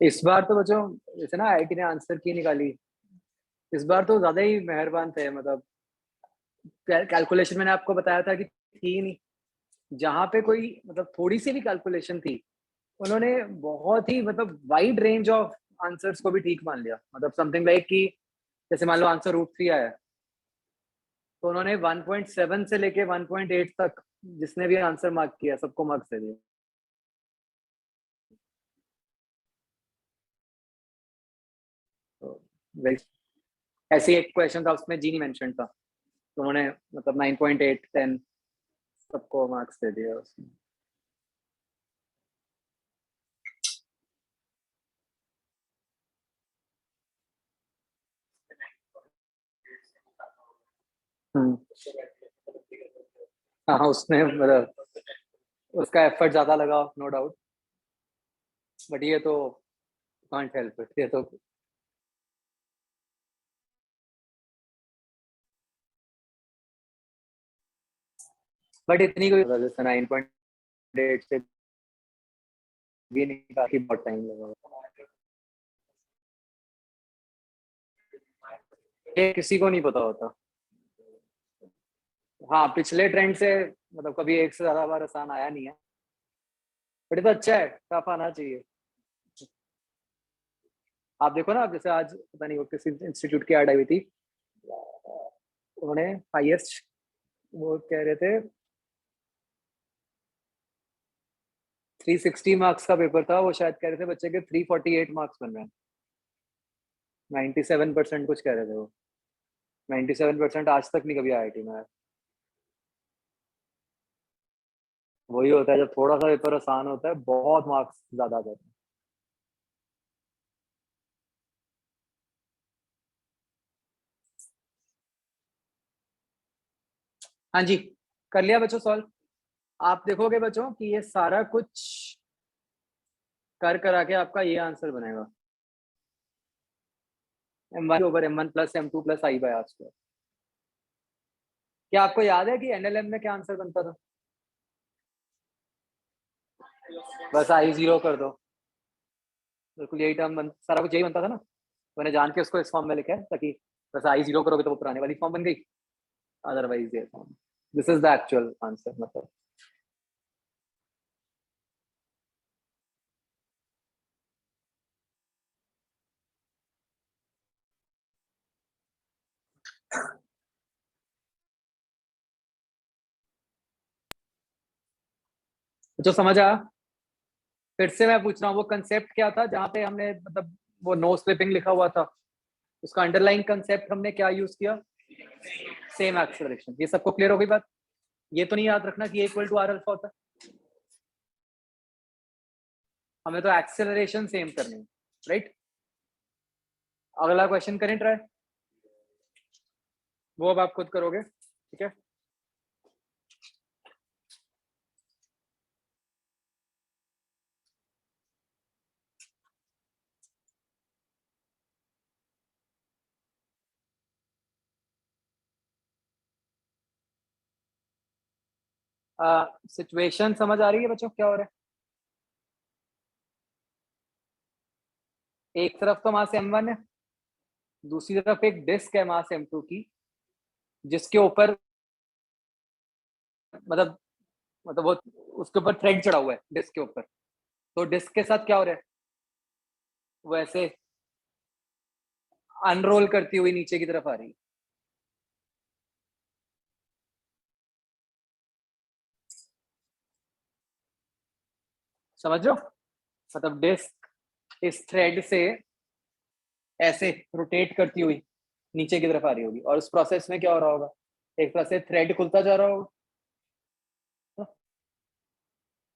इस बार तो बच्चों जैसे ना आईआईटी ने आंसर की निकाली, इस बार तो ज्यादा ही मेहरबान थे। मतलब कैलकुलेशन मैंने आपको बताया था कि थी नहीं, जहाँ पे कोई मतलब थोड़ी सी भी कैलकुलेशन थी, उन्होंने बहुत ही मतलब वाइड रेंज ऑफ आंसर्स को भी ठीक मान लिया। मतलब समथिंग लाइक कि जैसे मान लो आंसर √3 आया है, तो उन्होंने 1.7 से लेके 1.8 तक जिसने भी आंसर मार्क किया सबको मार्क्स दे दिए। तो वही ऐसे ही एक क्वेश्चन था, उसमें जी नहीं मेंशन था, तो उन्होंने मतलब 9.8 10 सबको मार्क्स दे दिया उसमें। हम्म। हाँ हाँ, उसने मतलब उसका एफर्ट ज्यादा लगा, नो डाउट, बट ये तो कांट हेल्प इट, ये तो। बट इतनी कोई मतलब जैसे 9.8 से भी नहीं, काफी बहुत टाइम लगा। ये किसी को नहीं पता होता। हाँ, पिछले ट्रेंड से मतलब कभी एक से ज्यादा बार आसान आया नहीं है, बट ये तो अच्छा है, टफ आना चाहिए। आप देखो ना, आप जैसे आज पता नहीं वो किस इंस्टीट्यूट की ऐड आई हुई थी, उन्होंने हाईएस्ट, वो कह रहे थे 360 मार्क्स का पेपर था, वो शायद कह रहे थे बच्चे के 348 मार्क्स बन रहे हैं। 97% कुछ कह रहे थे वो। 97% आज तक नहीं कभी आईआईटी में आया। वही होता है, जब थोड़ा सा पेपर आसान होता है बहुत मार्क्स ज्यादा आ जाते हैं। हाँ जी, कर लिया बच्चों सॉल्व। आप देखोगे बच्चों कि ये सारा कुछ कर करा के आपका ये आंसर बनेगा, M1/M1 plus M2 plus I/R²। क्या आपको याद है कि एनएलएम में क्या आंसर बनता था? बस I0 कर दो, बिल्कुल यही टर्म सारा कुछ यही बनता था ना। मैंने जान के उसको इस फॉर्म में लिखा है ताकि बस I0 करोगे तो वो पुराने वाली फॉर्म बन गई। otherwise ये this is the actual answer मतलब. जो समझ आया? फिर से मैं पूछ रहा हूँ वो कंसेप्ट क्या था जहाँ पे हमने मतलब वो नो स्लिपिंग लिखा हुआ था, उसका अंडरलाइन कंसेप्ट हमने क्या यूज किया? Same acceleration. ये सबको क्लियर हो गई बात? ये तो नहीं याद रखना कि इक्वल टू आर अल्फा होता है, हमें तो एक्सेलरेशन सेम करनी है, राइट? अगला क्वेश्चन करें ट्राई, वो अब आप खुद करोगे, ठीक है? सिचुएशन समझ आ रही है बच्चों क्या हो रहा है? एक तरफ तो मास m1 है, दूसरी तरफ एक डिस्क है मास m2 की, जिसके ऊपर मतलब वो उसके ऊपर थ्रेड चढ़ा हुआ है डिस्क के ऊपर. तो डिस्क के साथ क्या हो रहा है? वो ऐसे अनरोल करती हुई नीचे की तरफ आ रही है. समझ रहे हो? मतलब डिस्क इस थ्रेड से ऐसे रोटेट करती हुई नीचे की तरफ आ रही होगी, और उस प्रोसेस में क्या हो रहा होगा? एक तरह से थ्रेड खुलता जा रहा होगा.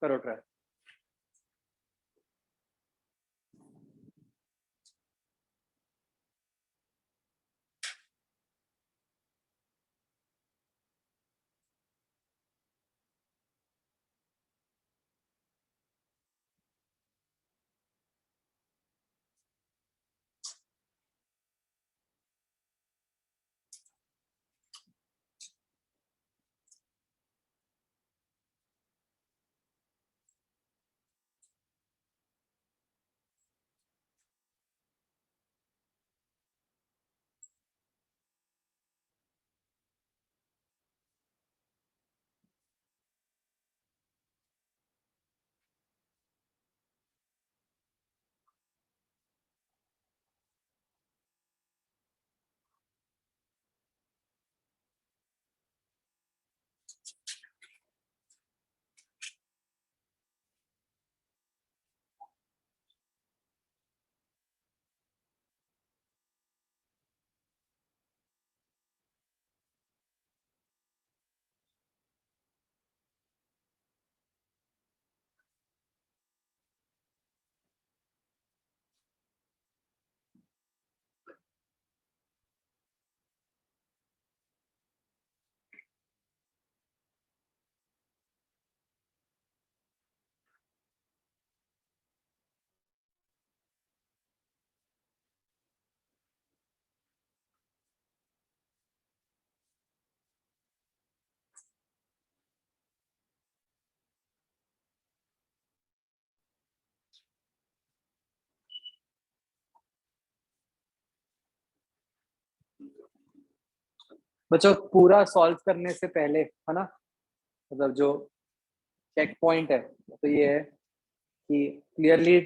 करो ट्राई. बच्चों पूरा सॉल्व करने से पहले है ना, मतलब जो चेक पॉइंट है तो ये है कि क्लियरली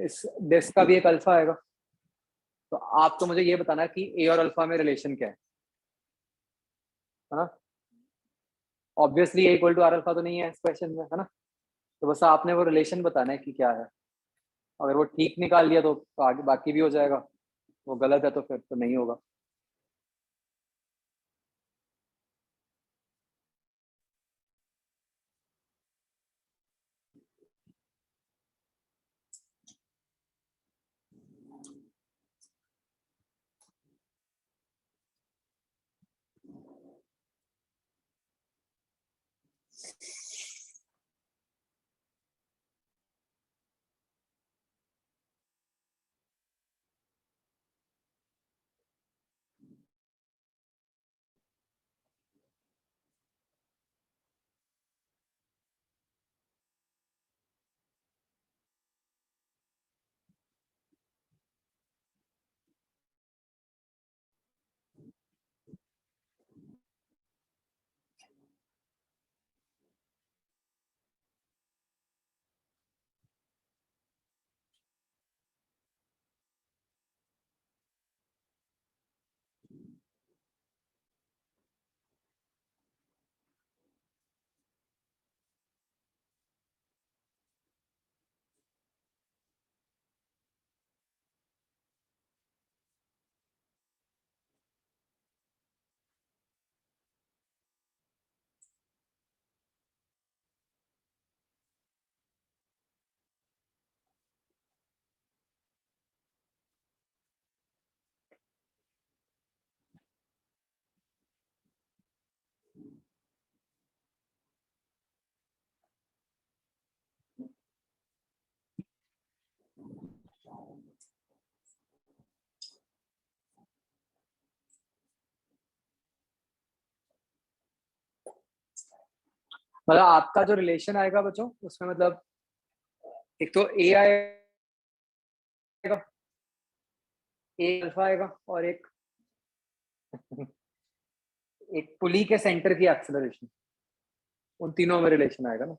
इस डिस्क का भी एक अल्फा आएगा. तो आप तो मुझे ये बताना कि ए और अल्फा में रिलेशन क्या है ना? Obviously A equal to R alpha तो नहीं है इस क्वेश्चन में, है ना? तो बस आपने वो रिलेशन बताना है कि क्या है. अगर वो ठीक निकाल लिया तो आगे बाकी भी हो जाएगा, वो गलत है तो फिर तो नहीं होगा. मतलब आपका जो रिलेशन आएगा बच्चों, उसमें मतलब एक तो ए आएगा, ए अल्फा आएगा, और एक एक पुली के सेंटर की एक्सेलरेशन, उन तीनों में रिलेशन आएगा ना।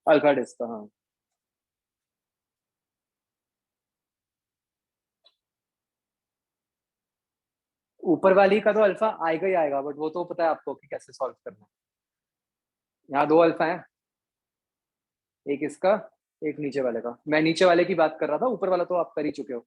अल्फा डिस्क का, हाँ। ऊपर वाली का तो अल्फा आएगा ही आएगा, बट वो तो पता है आपको कि कैसे सॉल्व करना है। यहाँ दो अल्फा है, एक इसका, एक नीचे वाले का। मैं नीचे वाले की बात कर रहा था, ऊपर वाला तो आप कर ही चुके हो।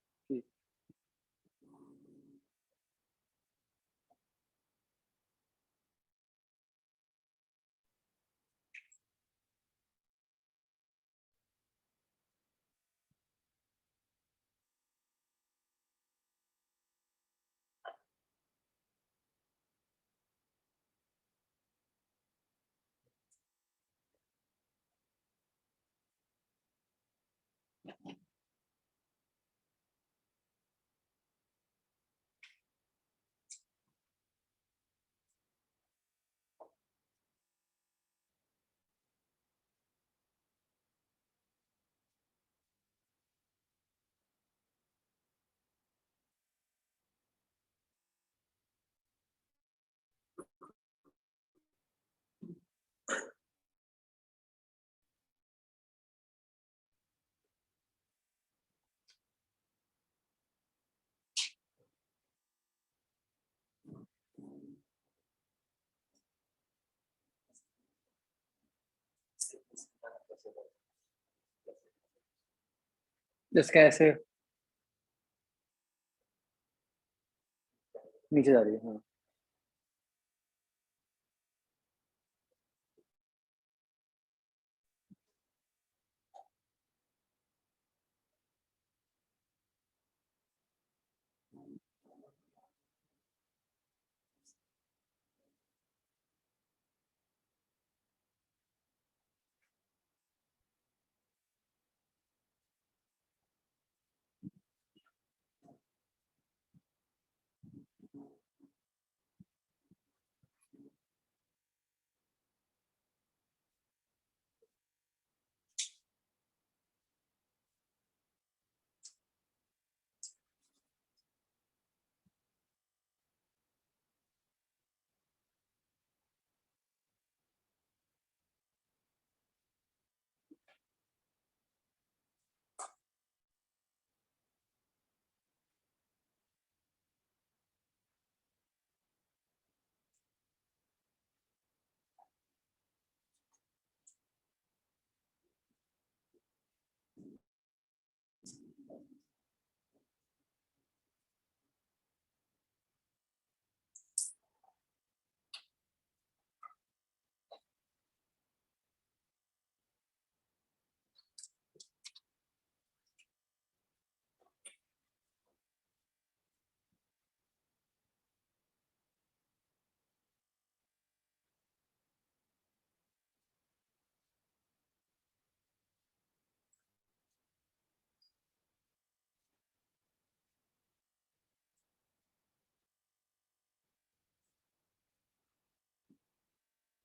इसका ऐसे नीचे जा रही है, हाँ।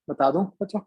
बता दूं बच्चों?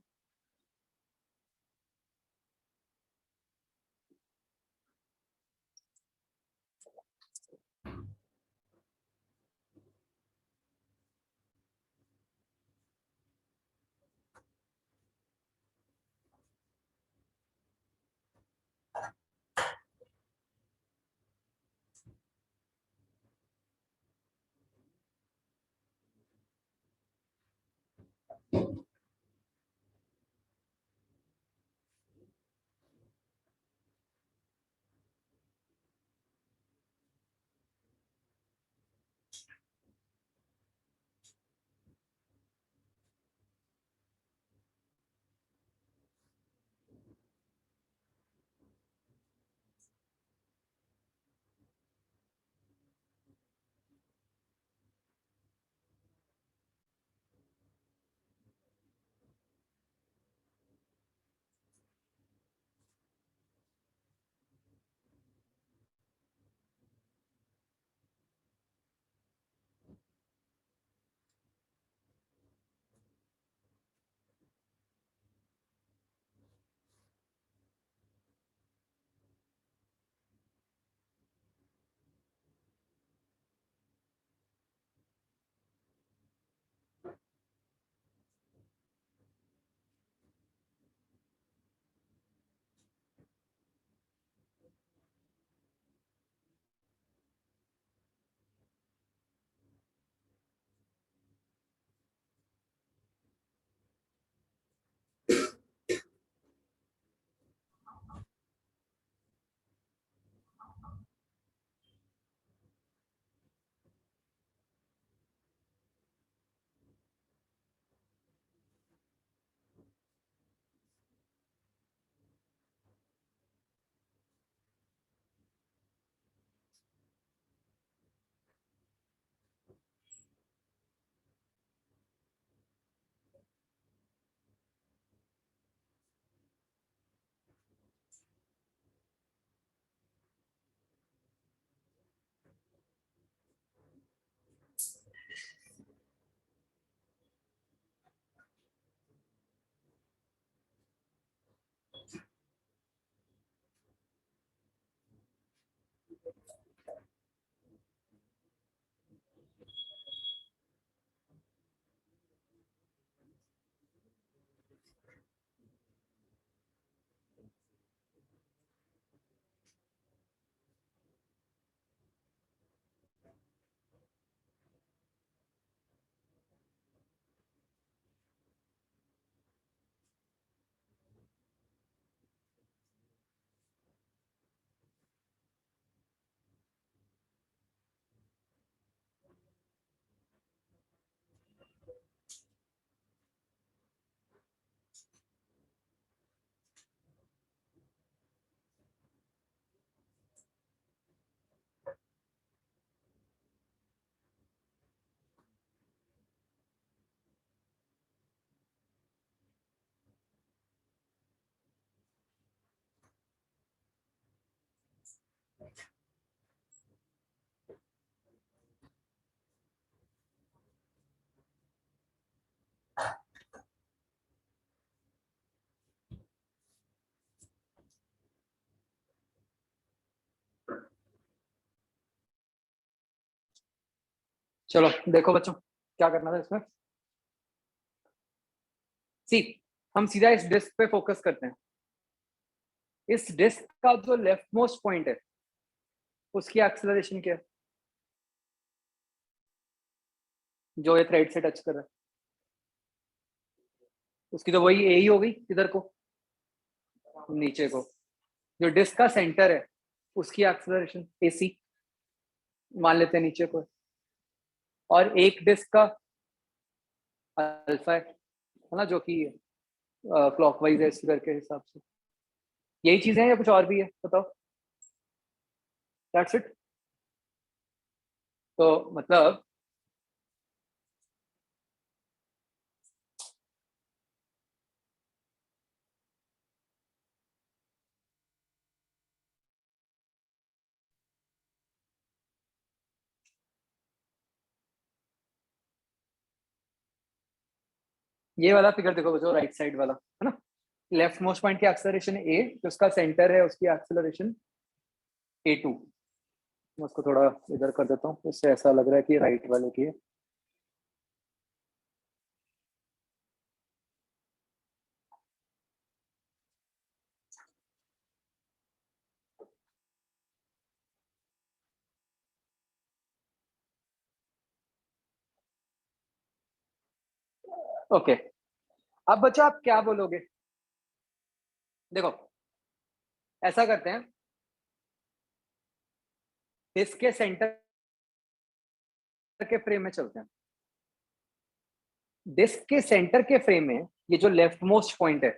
चलो देखो बच्चों क्या करना था इसमें। सी, हम सीधा इस डिस्क पे फोकस करते हैं। इस डिस्क का जो लेफ्ट मोस्ट पॉइंट है उसकी एक्सेलरेशन क्या है, जो ये थ्रेड से टच कर रहा है? उसकी तो वही ए ही हो गई, इधर को नीचे को। जो डिस्क का सेंटर है उसकी एक्सेलरेशन ए सी मान लेते हैं नीचे को, और एक डिस्क का अल्फा है ना, जो कि क्लॉकवाइज है इस फिगर के हिसाब से। यही चीजें हैं या कुछ और भी है बताओ? That's it. तो मतलब ये वाला फिगर देखो बच्चों, राइट साइड वाला है ना, लेफ्ट मोस्ट पॉइंट की एक्सेलरेशन ए, जो उसका सेंटर है उसकी एक्सेलरेशन A2। मैं उसको थोड़ा इधर कर देता हूँ, इससे ऐसा लग रहा है कि राइट वाले की है। ओके, अब बच्चों आप क्या बोलोगे? देखो ऐसा करते हैं, इसके सेंटर के फ्रेम में चलते हैं। डिस्क के सेंटर के फ्रेम में ये जो लेफ्ट मोस्ट पॉइंट है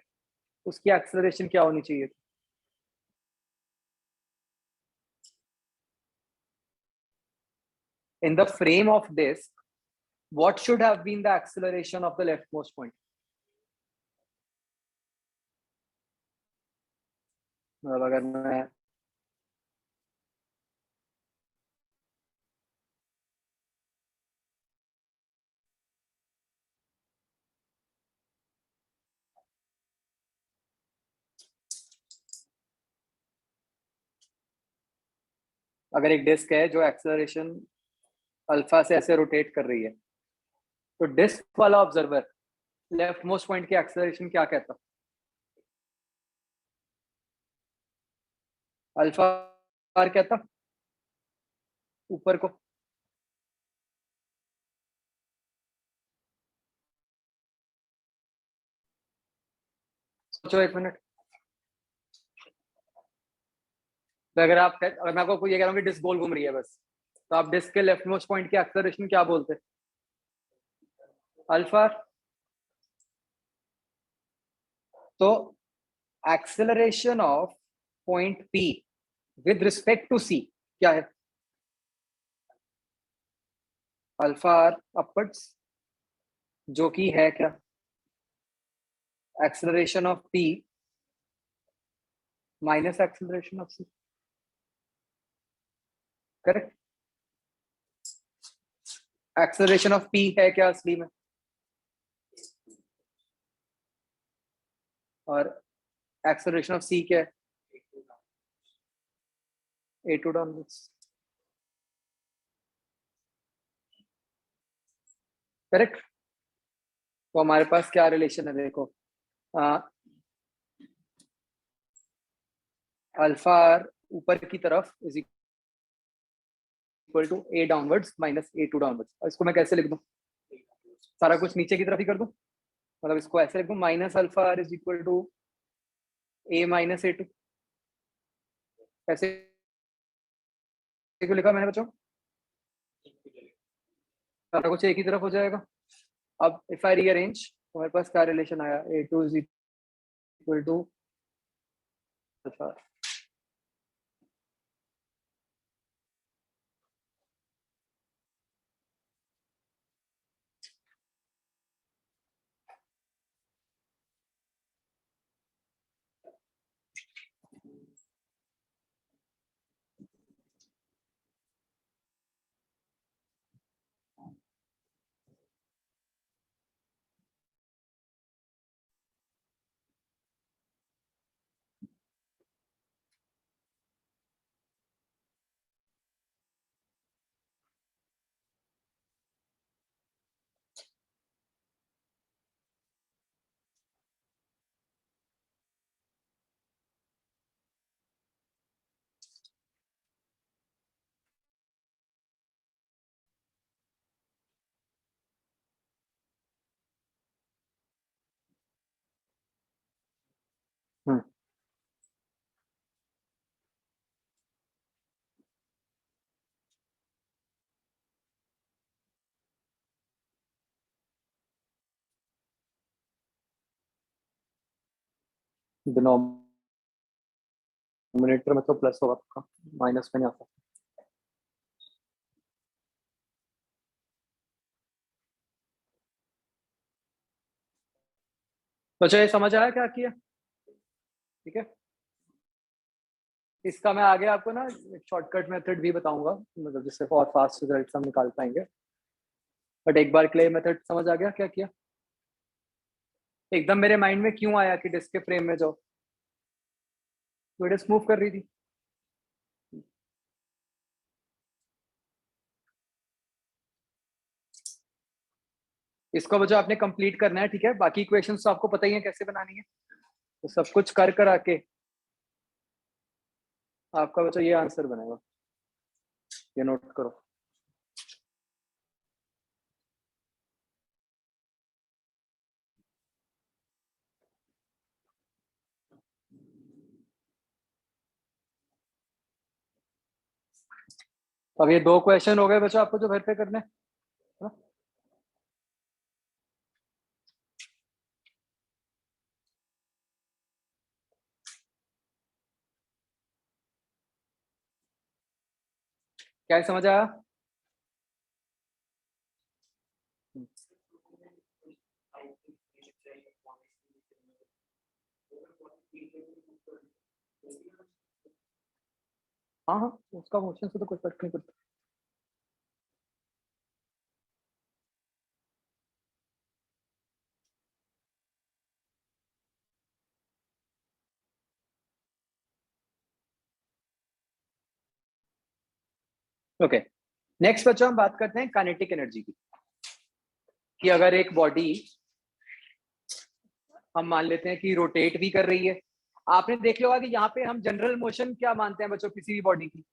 उसकी एक्सेलरेशन क्या होनी चाहिए? In the frame of disc, what should have been the acceleration of the leftmost point? मतलब अगर मैं अगर एक डिस्क है जो एक्सेलरेशन अल्फा से ऐसे रोटेट कर रही है, तो डिस्क वाला ऑब्जर्वर लेफ्ट मोस्ट पॉइंट की एक्सेलरेशन क्या कहता? अल्फा आर कहता ऊपर को। सोचो एक मिनट। तो अगर मैं आपको ये कह रहा हूँ कि डिस्क गोल घूम रही है बस, तो आप डिस्क के लेफ्ट मोस्ट पॉइंट की एक्सेलरेशन क्या बोलते? अल्फा। तो acceleration of point P with respect to C क्या है? अल्फा आर अपवर्ड्स, जो कि है क्या? Acceleration of P minus acceleration of C. Correct. Acceleration of P है क्या असली में? और एक्सेलरेशन ऑफ सी क्या है? A2 downwards, correct. तो हमारे पास क्या रिलेशन है देखो, अल्फा आर ऊपर की तरफ is equal to A downwards minus A2 downwards. और इसको मैं कैसे लिख दूं, सारा कुछ नीचे की तरफ ही कर दूं, मतलब इसको ऐसे लिख दूं minus alpha R is equal to A minus A2। ऐसे क्यों लिखा मैंने बच्चों, सारा कुछ एक ही तरफ हो जाएगा। अब इफ आई रीअरेंज तो हमारे पास क्या रिलेशन आया, A2 is equal to alpha. Denominator में तो प्लस होगा आपका, माइनस में नहीं आता। तो चलिए समझ आया क्या किया, ठीक है। इसका मैं आगे आपको ना शॉर्टकट मेथड भी बताऊंगा, मतलब जिससे बहुत फास्ट रिजल्ट हम निकाल पाएंगे। बट एक बार क्लियर मेथड समझ आ गया क्या किया, एकदम मेरे माइंड में क्यों आया कि डिस्क के फ्रेम में जाओ, तो डिस्क मूव कर रही थी। इसको बच्चों आपने कंप्लीट करना है, ठीक है। बाकी इक्वेशंस तो आपको पता ही है कैसे बनानी है, तो सब कुछ कर कर आके आपका बच्चों ये आंसर बनेगा, ये नोट करो। अब ये 2 क्वेश्चन हो गए बच्चों आपको जो घर पे करने हैं, है ना? क्या समझ आया? हाँ हाँ, उसका मोशन से तो कोई फर्क नहीं पड़ता। ओके, नेक्स्ट बच्चों हम बात करते हैं काइनेटिक एनर्जी की, कि अगर एक बॉडी हम मान लेते हैं कि रोटेट भी कर रही है। आपने देख लिया होगा कि यहाँ पे हम जनरल मोशन क्या मानते हैं बच्चों, किसी भी बॉडी की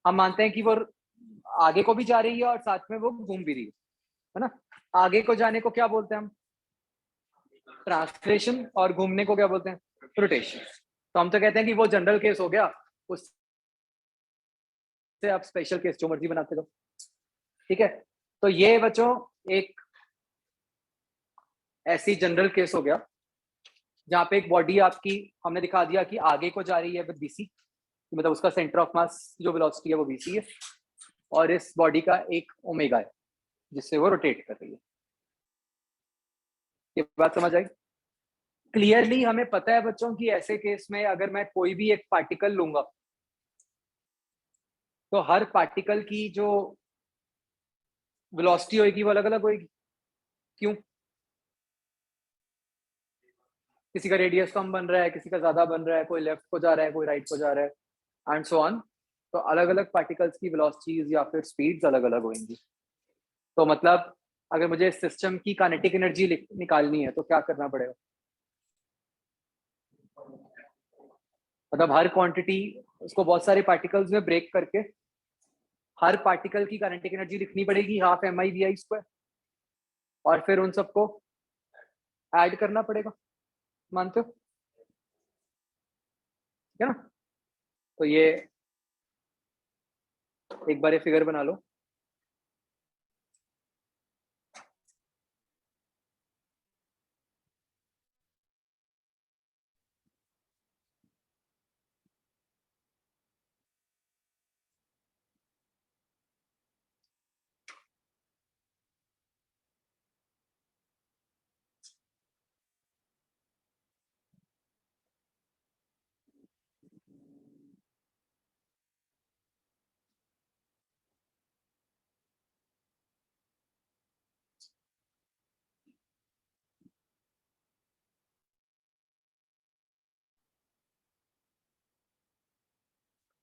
हम मानते हैं कि वो आगे को भी जा रही है और साथ में वो घूम भी रही है ना। आगे को जाने को क्या बोलते हैं हम, ट्रांसलेशन, और घूमने को क्या बोलते हैं, रोटेशन। तो हम तो कहते हैं कि वो जनरल केस हो गया, उससे आप स्पेशल केस जो मर्जी बनाते रहो, ठीक है। तो ये बच्चों एक ऐसी जनरल केस हो गया जहाँ पे एक बॉडी आपकी हमने दिखा दिया कि आगे को जा रही है विद BC, मतलब उसका सेंटर ऑफ मास जो वेलोसिटी है वो BC है, और इस बॉडी का एक ओमेगा है जिससे वो रोटेट कर रही है। ये बात समझ आई? क्लियरली हमें पता है बच्चों की ऐसे केस में अगर मैं कोई भी एक पार्टिकल लूंगा तो हर पार्टिकल की जो वेलोसिटी होगी वो अलग अलग होगी। क्यों? किसी का रेडियस कम बन रहा है, किसी का ज्यादा बन रहा है, कोई लेफ्ट को जा रहा है, कोई राइट को जा रहा है, एंड सो ऑन। तो अलग अलग पार्टिकल्स की वेलोसिटीज या फिर स्पीड्स अलग अलग होंगी। तो मतलब अगर मुझे सिस्टम की काइनेटिक एनर्जी निकालनी है तो क्या करना पड़ेगा? मतलब हर क्वांटिटी, उसको बहुत सारे पार्टिकल्स में ब्रेक करके हर पार्टिकल की काइनेटिक एनर्जी लिखनी पड़ेगी, half M I V I square, और फिर उन सबको ऐड करना पड़ेगा। मानते हो? है ना? तो ये एक बार ये फिगर बना लो।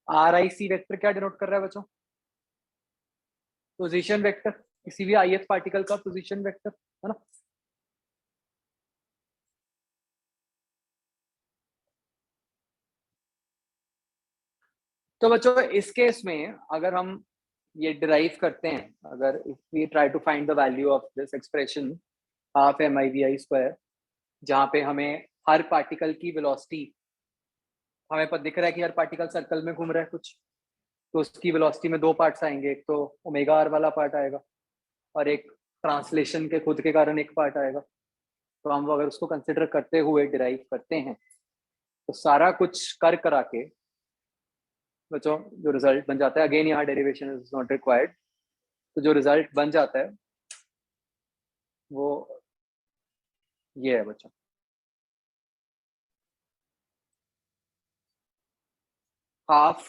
आर आई सी वेक्टर क्या डिनोट कर रहा है बच्चों? पोजीशन वेक्टर, किसी भी ith पार्टिकल का पोजीशन वेक्टर, है ना? तो बच्चों इस केस में अगर हम ये डिराइव करते हैं, अगर if we try to find the value of this expression half M I V I square, जहाँ पे हमें हर पार्टिकल की वेलोसिटी, हमें पर दिख रहा है कि हर पार्टिकल सर्कल में घूम रहा है कुछ, तो उसकी वेलोसिटी में दो पार्ट्स आएंगे, एक तो ओमेगा आर वाला पार्ट आएगा और एक ट्रांसलेशन के खुद के कारण एक पार्ट आएगा। तो हम अगर उसको कंसिडर करते हुए डिराइव करते हैं तो सारा कुछ कर करा के बच्चों जो रिजल्ट बन जाता है, अगेन यहाँ डेरिवेशन इज नॉट रिक्वायर्ड, तो जो रिजल्ट बन जाता है वो ये है बच्चों। Half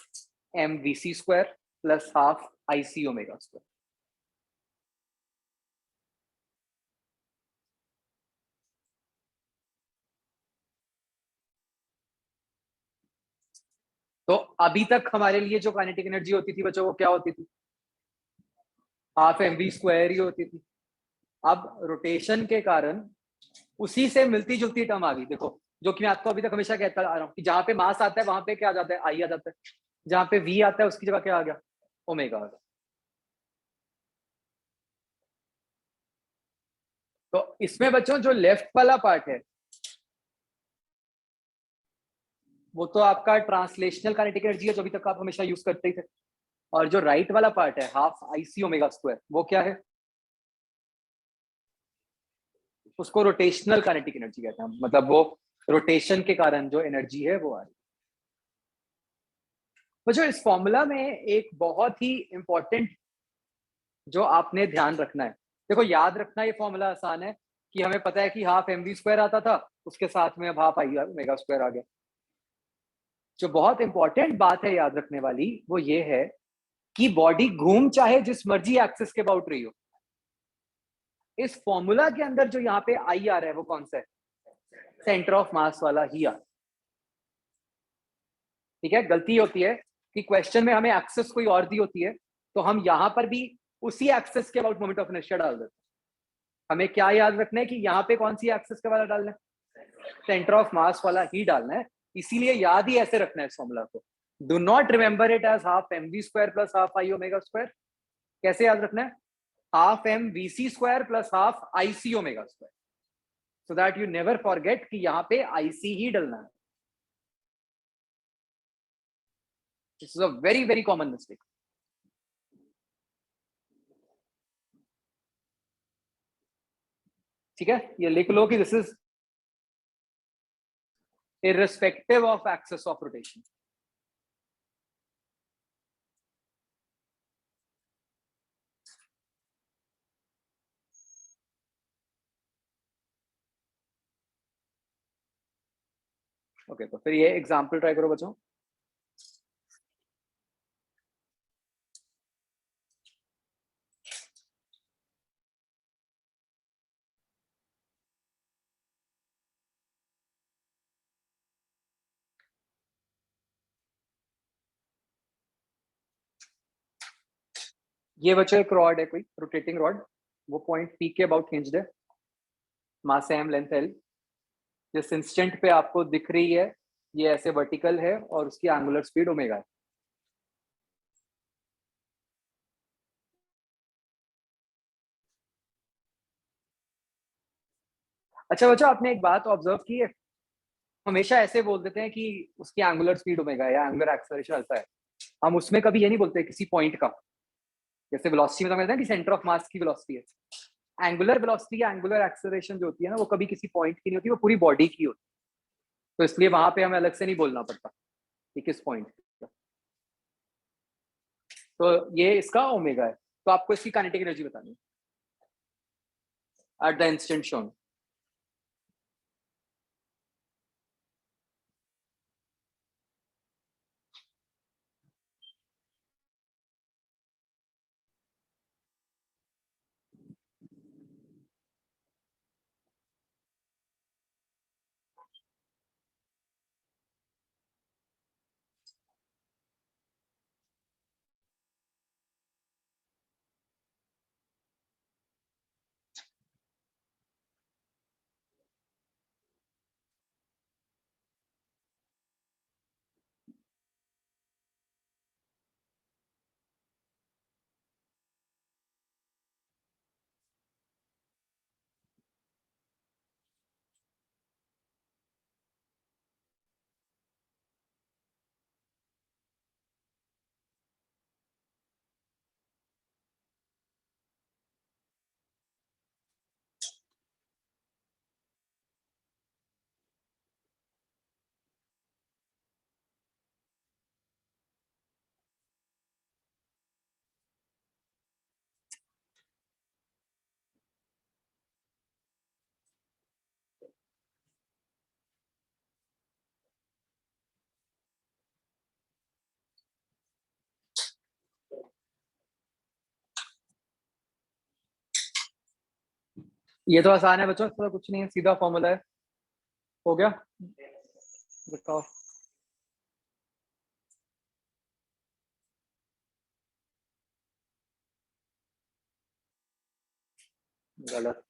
M V C square plus half I C omega square. तो अभी तक हमारे लिए जो काइनेटिक एनर्जी होती थी बच्चों, वो क्या होती थी? हाफ एम वी स्क्वायर ही होती थी। अब रोटेशन के कारण उसी से मिलती जुलती टर्म आ गई। देखो, जो कि मैं आपको अभी तक हमेशा कहता आ रहा हूँ कि जहां पे मास आता है वहां पे क्या आ जाता है? आई आ जाता है। जहां पे वी आता है उसकी जगह क्या आ गया? ओमेगा आ गया। तो इसमें बच्चों जो लेफ्ट वाला पार्ट है वो तो आपका ट्रांसलेशनल काइनेटिक एनर्जी है, जो अभी तक आप हमेशा यूज करते ही थे। और जो राइट वाला पार्ट है half I C omega square, वो क्या है? उसको रोटेशनल काइनेटिक एनर्जी कहते हैं। मतलब वो रोटेशन के कारण जो एनर्जी है वो आ रही है। बच्चों इस फॉर्मूला में एक बहुत ही इंपॉर्टेंट जो आपने ध्यान रखना है, देखो याद रखना, ये फॉर्मूला आसान है कि हमें पता है कि हाफ एम वी स्क्वायर आता था, उसके साथ में अब हाफ आई ओमेगा स्क्वायर आ गया। जो बहुत इंपॉर्टेंट बात है याद रखने वाली वो ये है कि बॉडी घूम चाहे जिस मर्जी एक्सिस के अबाउट रही हो, इस फॉर्मूला के अंदर जो यहाँ पे आई आ रहा है वो कौन सा है? सेंटर ऑफ मास वाला ही आ। ठीक है, गलती होती है कि क्वेश्चन में हमें एक्सेस कोई और दी होती है तो हम यहां पर भी उसी एक्सेस के अबाउट मोमेंट ऑफ इनर्शिया डाल देते हैं। हमें क्या याद रखना है कि यहाँ पे कौन सी एक्सेस के वाला डालना है? सेंटर ऑफ मास वाला ही डालना है। इसीलिए याद ही ऐसे रखना है इस फॉर्मूला को। Do not remember it as half M V square plus half I omega square. कैसे याद रखना है? Half M V C square plus half I C omega square, so that you never forget कि यहाँ पे आई सी ही डालना है। This is a very very common mistake. ठीक है, ये लिख लो कि this is irrespective of axis of rotation. Okay, तो फिर ये एग्जांपल ट्राई करो बच्चों। ये बच्चों एक रॉड है, कोई रोटेटिंग रॉड, वो पॉइंट पी के अबाउट हिंज्ड है, मास एम लेंथ एल, जिस इंस्टेंट पे आपको दिख रही है ये ऐसे वर्टिकल है और उसकी एंगुलर स्पीड ओमेगा है। अच्छा बच्चों, आपने एक बात ऑब्जर्व की है, हमेशा ऐसे बोल देते हैं कि उसकी एंगुलर स्पीड ओमेगा है या एंगुलर एक्सेलरेशन अल्फा है, हम उसमें कभी ये नहीं बोलते किसी पॉइंट का, जैसे वेलोसिटी में तो कहते हैं कि सेंटर ऑफ मास की वेलोसिटी है। एंगुलर वेलोसिटी या एंगुलर एक्सेलरेशन जो होती है ना, वो कभी किसी पॉइंट की नहीं होती, वो पूरी बॉडी की होती है, तो इसलिए वहां पे हमें अलग से नहीं बोलना पड़ता कि किस पॉइंट। तो ये इसका ओमेगा है, तो आपको इसकी काइनेटिक एनर्जी बतानी है एट द इंस्टेंट शोन। ये तो आसान है बच्चों, इसका कुछ नहीं है, सीधा फॉर्मूला है, हो गया। बताओ। गलत।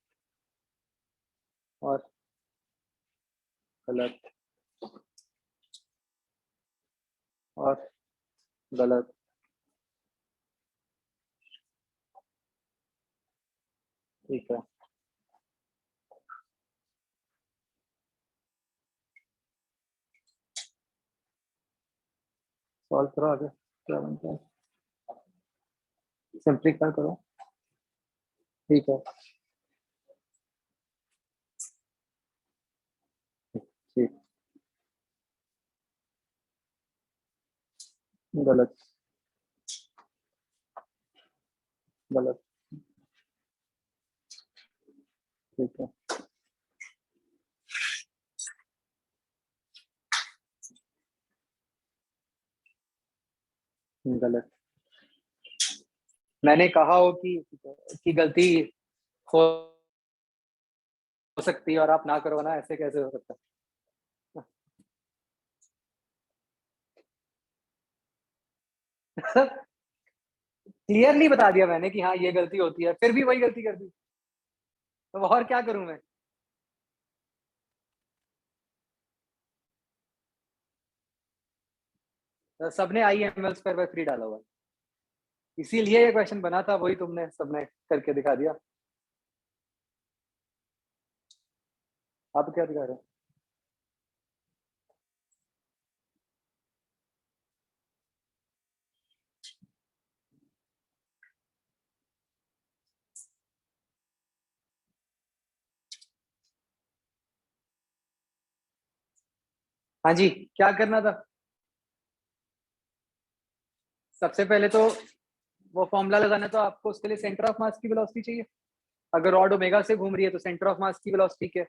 और गलत। और गलत। ठीक है, सॉल्व करो आगे, क्या बनता है, सिंप्लीफाई करो। ठीक है। ठीक। गलत। गलत। ठीक है। गलत। मैंने कहा हो कि गलती हो सकती है और आप ना करो ना, ऐसे कैसे हो सकता है। क्लियरली बता दिया मैंने कि हाँ ये गलती होती है, फिर भी वही गलती कर दी, तो और क्या करूं मैं। तो सबने I am L square by 3 डाला हुआ है, इसीलिए ये क्वेश्चन बना था, वही तुमने सबने करके दिखा दिया। आप क्या दिखा रहे हो। हाँ जी, क्या करना था। सबसे पहले तो वो फॉर्मूला लगाना, तो आपको उसके लिए सेंटर ऑफ मास की वेलोसिटी चाहिए। अगर रॉड ओमेगा से घूम रही है तो सेंटर ऑफ मास की वेलोसिटी क्या है,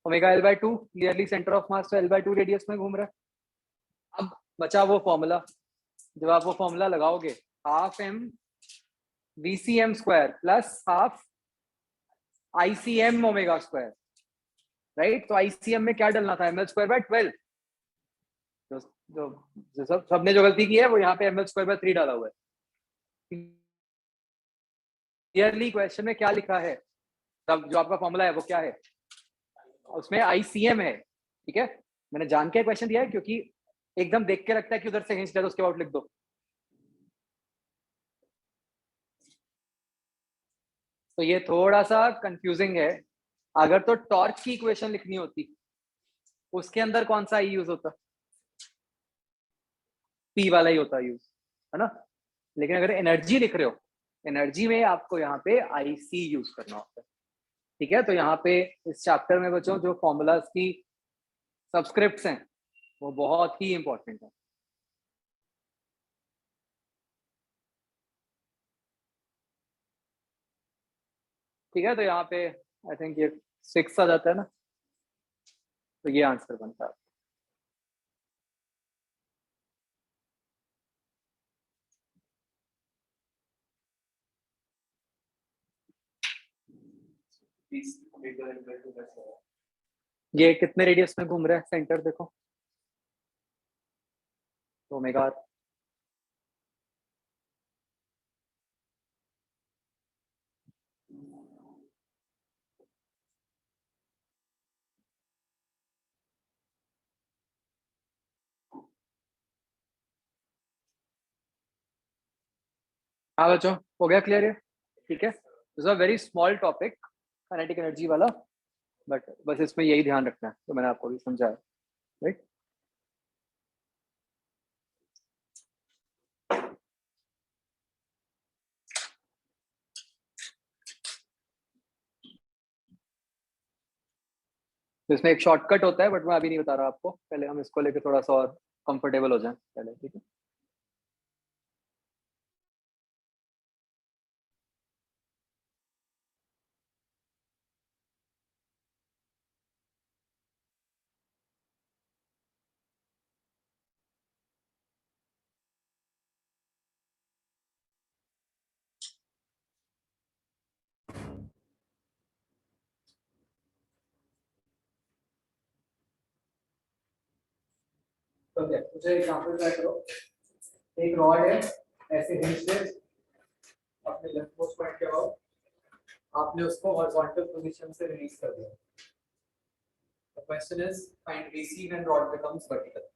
omega L by 2, clearly centre of mass तो एल बाय 2 रेडियस में घूम रहा है। अब बचा वो फॉर्मूला, जब आप वो फॉर्मूला लगाओगे, half M V C M square plus half I C M omega square, right. तो आईसीएम में क्या डलना था, एम एल स्क्वायर बाय 12। जो जो सबने जो गलती की है वो यहाँ पे एम एल स्क्वायर बाय 3 डाला हुआ है। क्लियरली क्वेश्चन में क्या लिखा है, तब जो आपका फॉर्मूला है वो क्या है, उसमें ICM है, ठीक है। मैंने जान के क्वेश्चन दिया है क्योंकि एकदम देख के लगता है कि उधर से हिंट है तो उसके बाद लिख दो। तो ये थोड़ा सा कंफ्यूजिंग है। अगर तो टॉर्क की इक्वेशन लिखनी होती, उसके अंदर कौन सा आई यूज होता, पी वाला ही होता यूज, है ना। लेकिन अगर एनर्जी लिख रहे हो, एनर्जी में आपको यहाँ पे IC यूज करना होता है, ठीक है। तो यहाँ पे इस चैप्टर में बच्चों जो फॉर्मूलाज की सब्सक्रिप्ट्स हैं वो बहुत ही इंपॉर्टेंट है, ठीक है। तो यहाँ पे आई थिंक ये 6 आ जाता है ना, तो ये आंसर बनता है। ये कितने रेडियस में घूम रहा है सेंटर, देखो तो ओमेगा। हाँ बच्चों, हो गया क्लियर है, ठीक है। This a very small topic, kinetic energy वाला, बट बस इसमें यही ध्यान रखना है, तो मैंने आपको भी समझाया, राइट। तो इसमें एक शॉर्टकट होता है, बट मैं अभी नहीं बता रहा आपको, पहले हम इसको लेकर थोड़ा सा और कंफर्टेबल हो जाए पहले, ठीक है। ओके, मुझे एग्जांपल ट्राई करो। एक रॉड है, ऐसे हिंज से अपने लेफ्ट मोस्ट पॉइंट के अबाउट, आपने उसको हॉरिजॉन्टल पोजीशन से रिलीज कर दिया। The question is find BC when rod becomes vertical.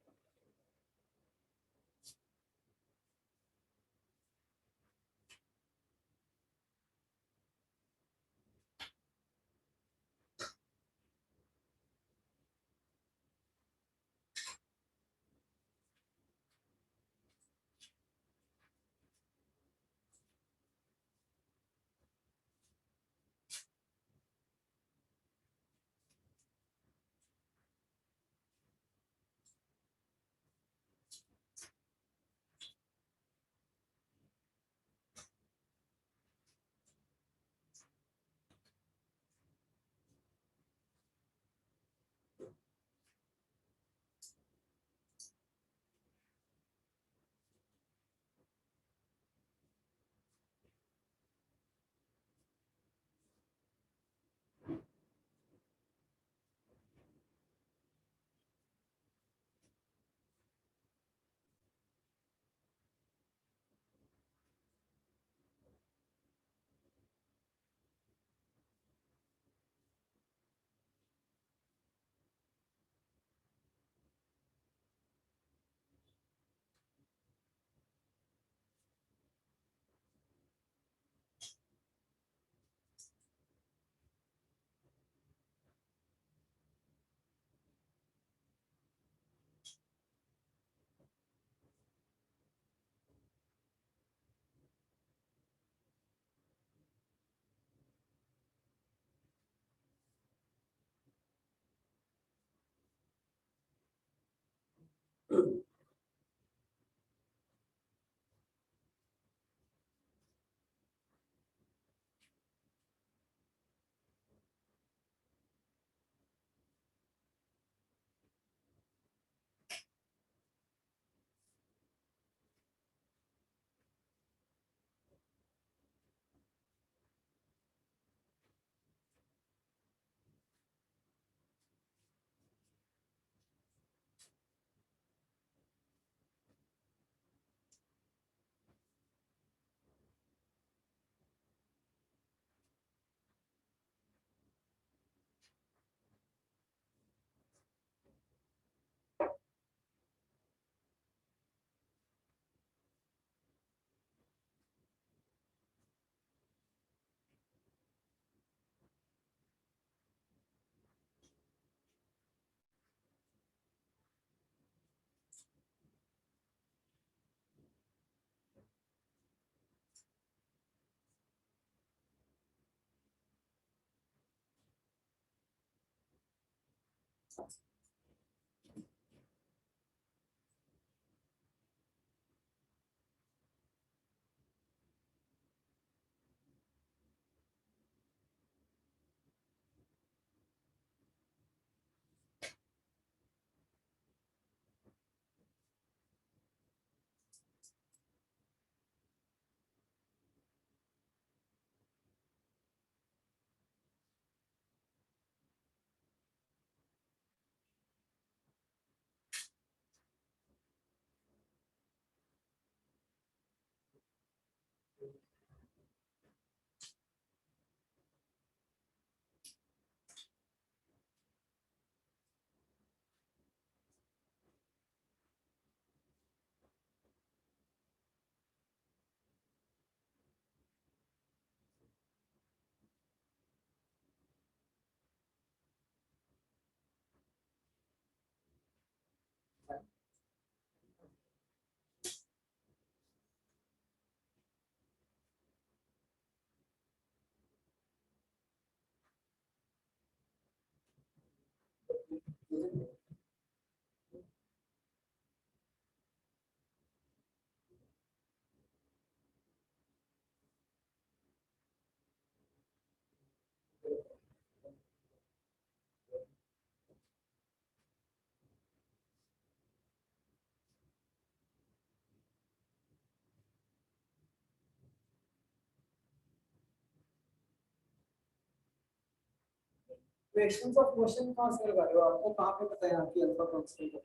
Equations of motion कहाँ से लगा रहे हो? आपको कहाँ पे पता है यहाँ की अल्फा कांस्टेंट है?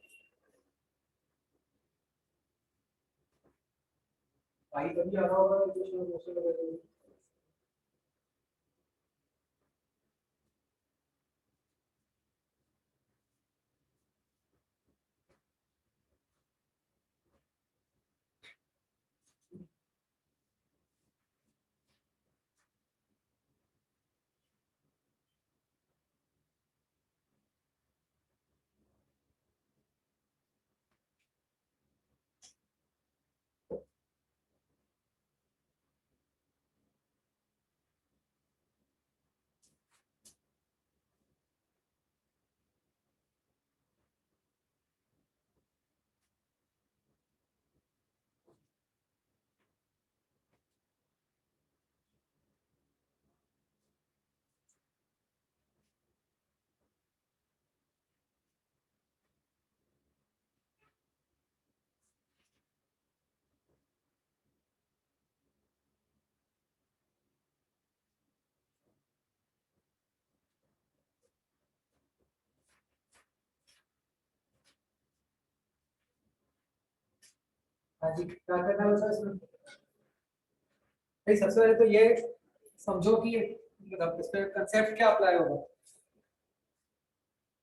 भाई कभी आ रहा होगा इक्वेशन ऑफ मोशन लगा रहे हो? हाँ जी, क्या करना है बच्चा इसमें? भाई सबसे पहले तो ये समझो कि मतलब इस पे कंसेप्ट क्या अप्लाई होगा।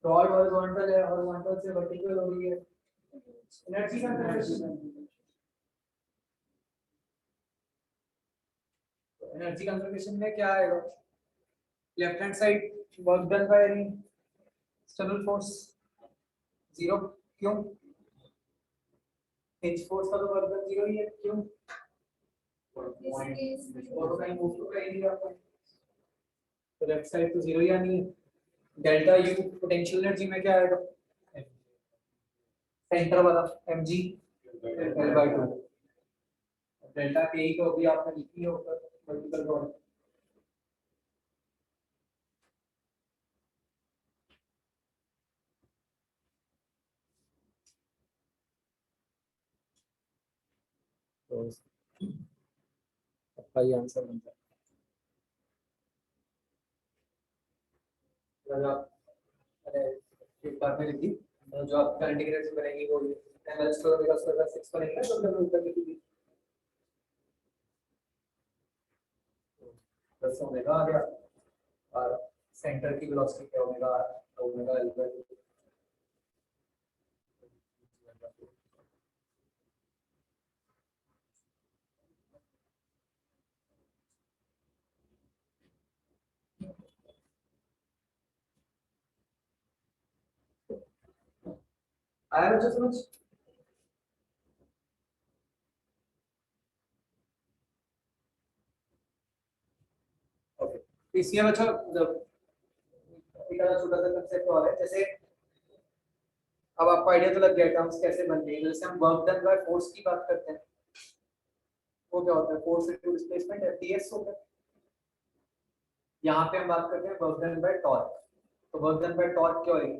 रॉड हॉरिजॉन्टल है, हॉरिजॉन्टल से वर्टिकल हो रही है, एनर्जी कंजर्वेशन। एनर्जी कंजर्वेशन में क्या आएगा? Left hand side work done by any external force zero. क्यों? हिंज फोर्स का तो वर्क डन जीरो ही है। क्यों? और तो कहीं मूव तो कर ही नहीं रहा है, तो लेफ्ट साइड तो जीरो ही आनी है। डेल्टा यू पोटेंशियल एनर्जी में क्या आएगा? सेंटर वाला mg L/2। डेल्टा के ही तो अभी आपने लिखी है ऊपर वर्टिकल रॉड। तो आपका ये आंसर बनता है। अगर आप एक बार में लिखी तो जो आप करंट इंटीग्रेशन बनेगी वो ml स्क्वायर ओमेगा स्क्वायर 6 बनेगी ना, तो हमने ऊपर लिखी थी प्लस ओमेगा आ गया और सेंटर की वेलोसिटी क्या ओमेगा ओमेगा L/2। आया बच्चों समझ? ओके, इसलिए बच्चों जब एक छोटा सा कंसेप्ट और है, जैसे अब आपको आइडिया तो लग गया टर्म्स कैसे बन गई। जैसे हम वर्क डन बाय फोर्स की बात करते हैं, वो क्या होता है, फोर्स इनटू डिस्प्लेसमेंट एफटीएस होता है। यहाँ पे हम बात करते हैं वर्क डन बाय टॉर्क। तो वर्क डन बाय टॉर्क क्या होगी,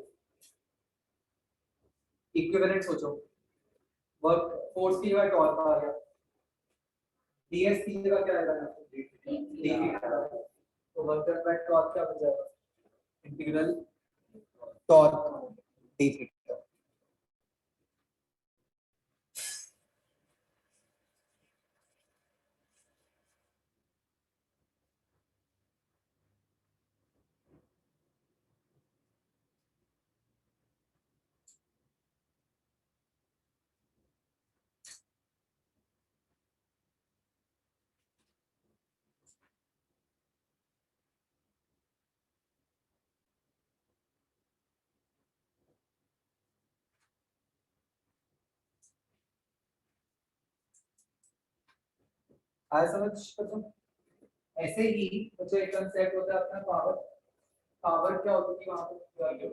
इक्विवेलेंट सोचो, वर्क फोर्स की जगह टॉर्क आ गया, डीएस की जगह क्या आएगा, डी। तो वर्क डन बाय टॉर्क क्या बन जाएगा, इंटीग्रल टॉर्क डी थीटा। आया समझ बच्चों? ऐसे ही बच्चों एक कंसेप्ट होता है अपना पावर। पावर क्या होती है वहां पे,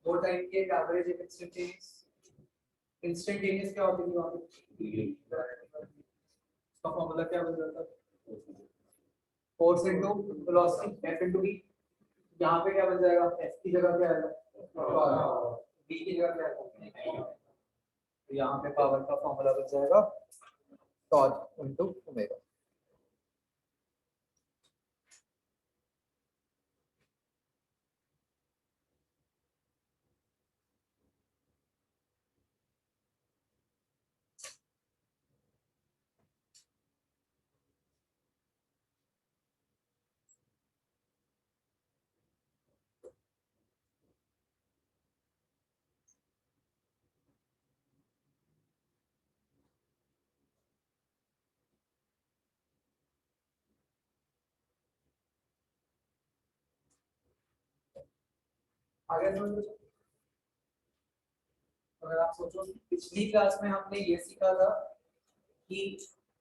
दो टाइप की, एवरेज एक इंस्टेंटेनियस। इंस्टेंटेनियस क्या होती है वहां पे, इसका फॉर्मूला क्या बन जाता है, force into velocity F into V. यहाँ पे क्या बन जाएगा, एफ की जगह क्या आएगा, वी की जगह क्या आएगा, तो यहाँ पे पावर का फॉर्मूला बन जाएगा टॉर्क इनटू ओमेगा। आगे समझ, अगर आप सोचो पिछली क्लास में हमने ये सीखा था कि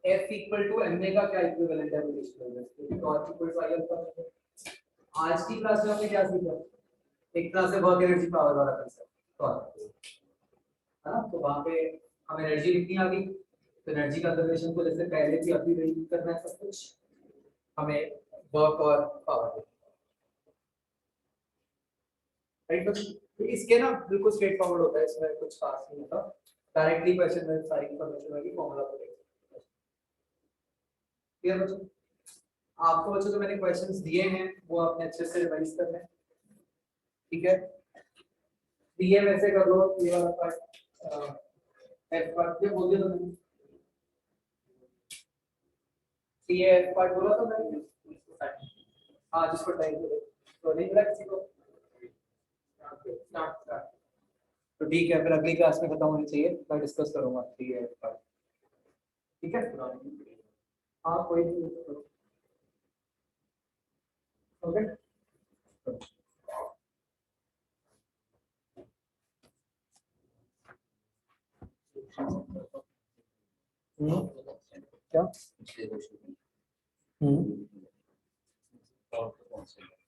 F इक्वल टू एम का क्या इक्विवेलेंट है रिलेशन में, क्योंकि torque equal to I alpha. आज की क्लास में हमने क्या सीखा, एक तरह से वर्क एनर्जी पावर वाला कंसेप्ट टॉर्क, है ना। तो वहां पे हमें एनर्जी लिखनी आ गई, तो एनर्जी कंजर्वेशन को जैसे पहले भी अभी वही करना है सब कुछ, हमें वर्क और पावर, राइट। तो इसके ना बिल्कुल स्ट्रेट फॉरवर्ड होता है, इसमें कुछ खास नहीं होता, डायरेक्टली क्वेश्चन में सारी इंफॉर्मेशन होगी, फॉर्मूला पड़ेगा। क्लियर बच्चों? आपको बच्चों जो मैंने क्वेश्चंस दिए हैं वो आपने अच्छे से रिवाइज करना है, ठीक है। दिए वैसे कर लो, ये वाला पार्ट एफ पार्ट ये बोल दिया तो मैंने, ये एफ पार्ट बोला तो मैंने, हाँ जिसको टाइम तो नहीं मिला किसी को, तो ठीक है, फिर अगली क्लास में खत्म होनी चाहिए, मैं डिस्कस करूंगा ठीक है एफ पार्ट, ठीक है। हाँ कोई नहीं, ओके। क्या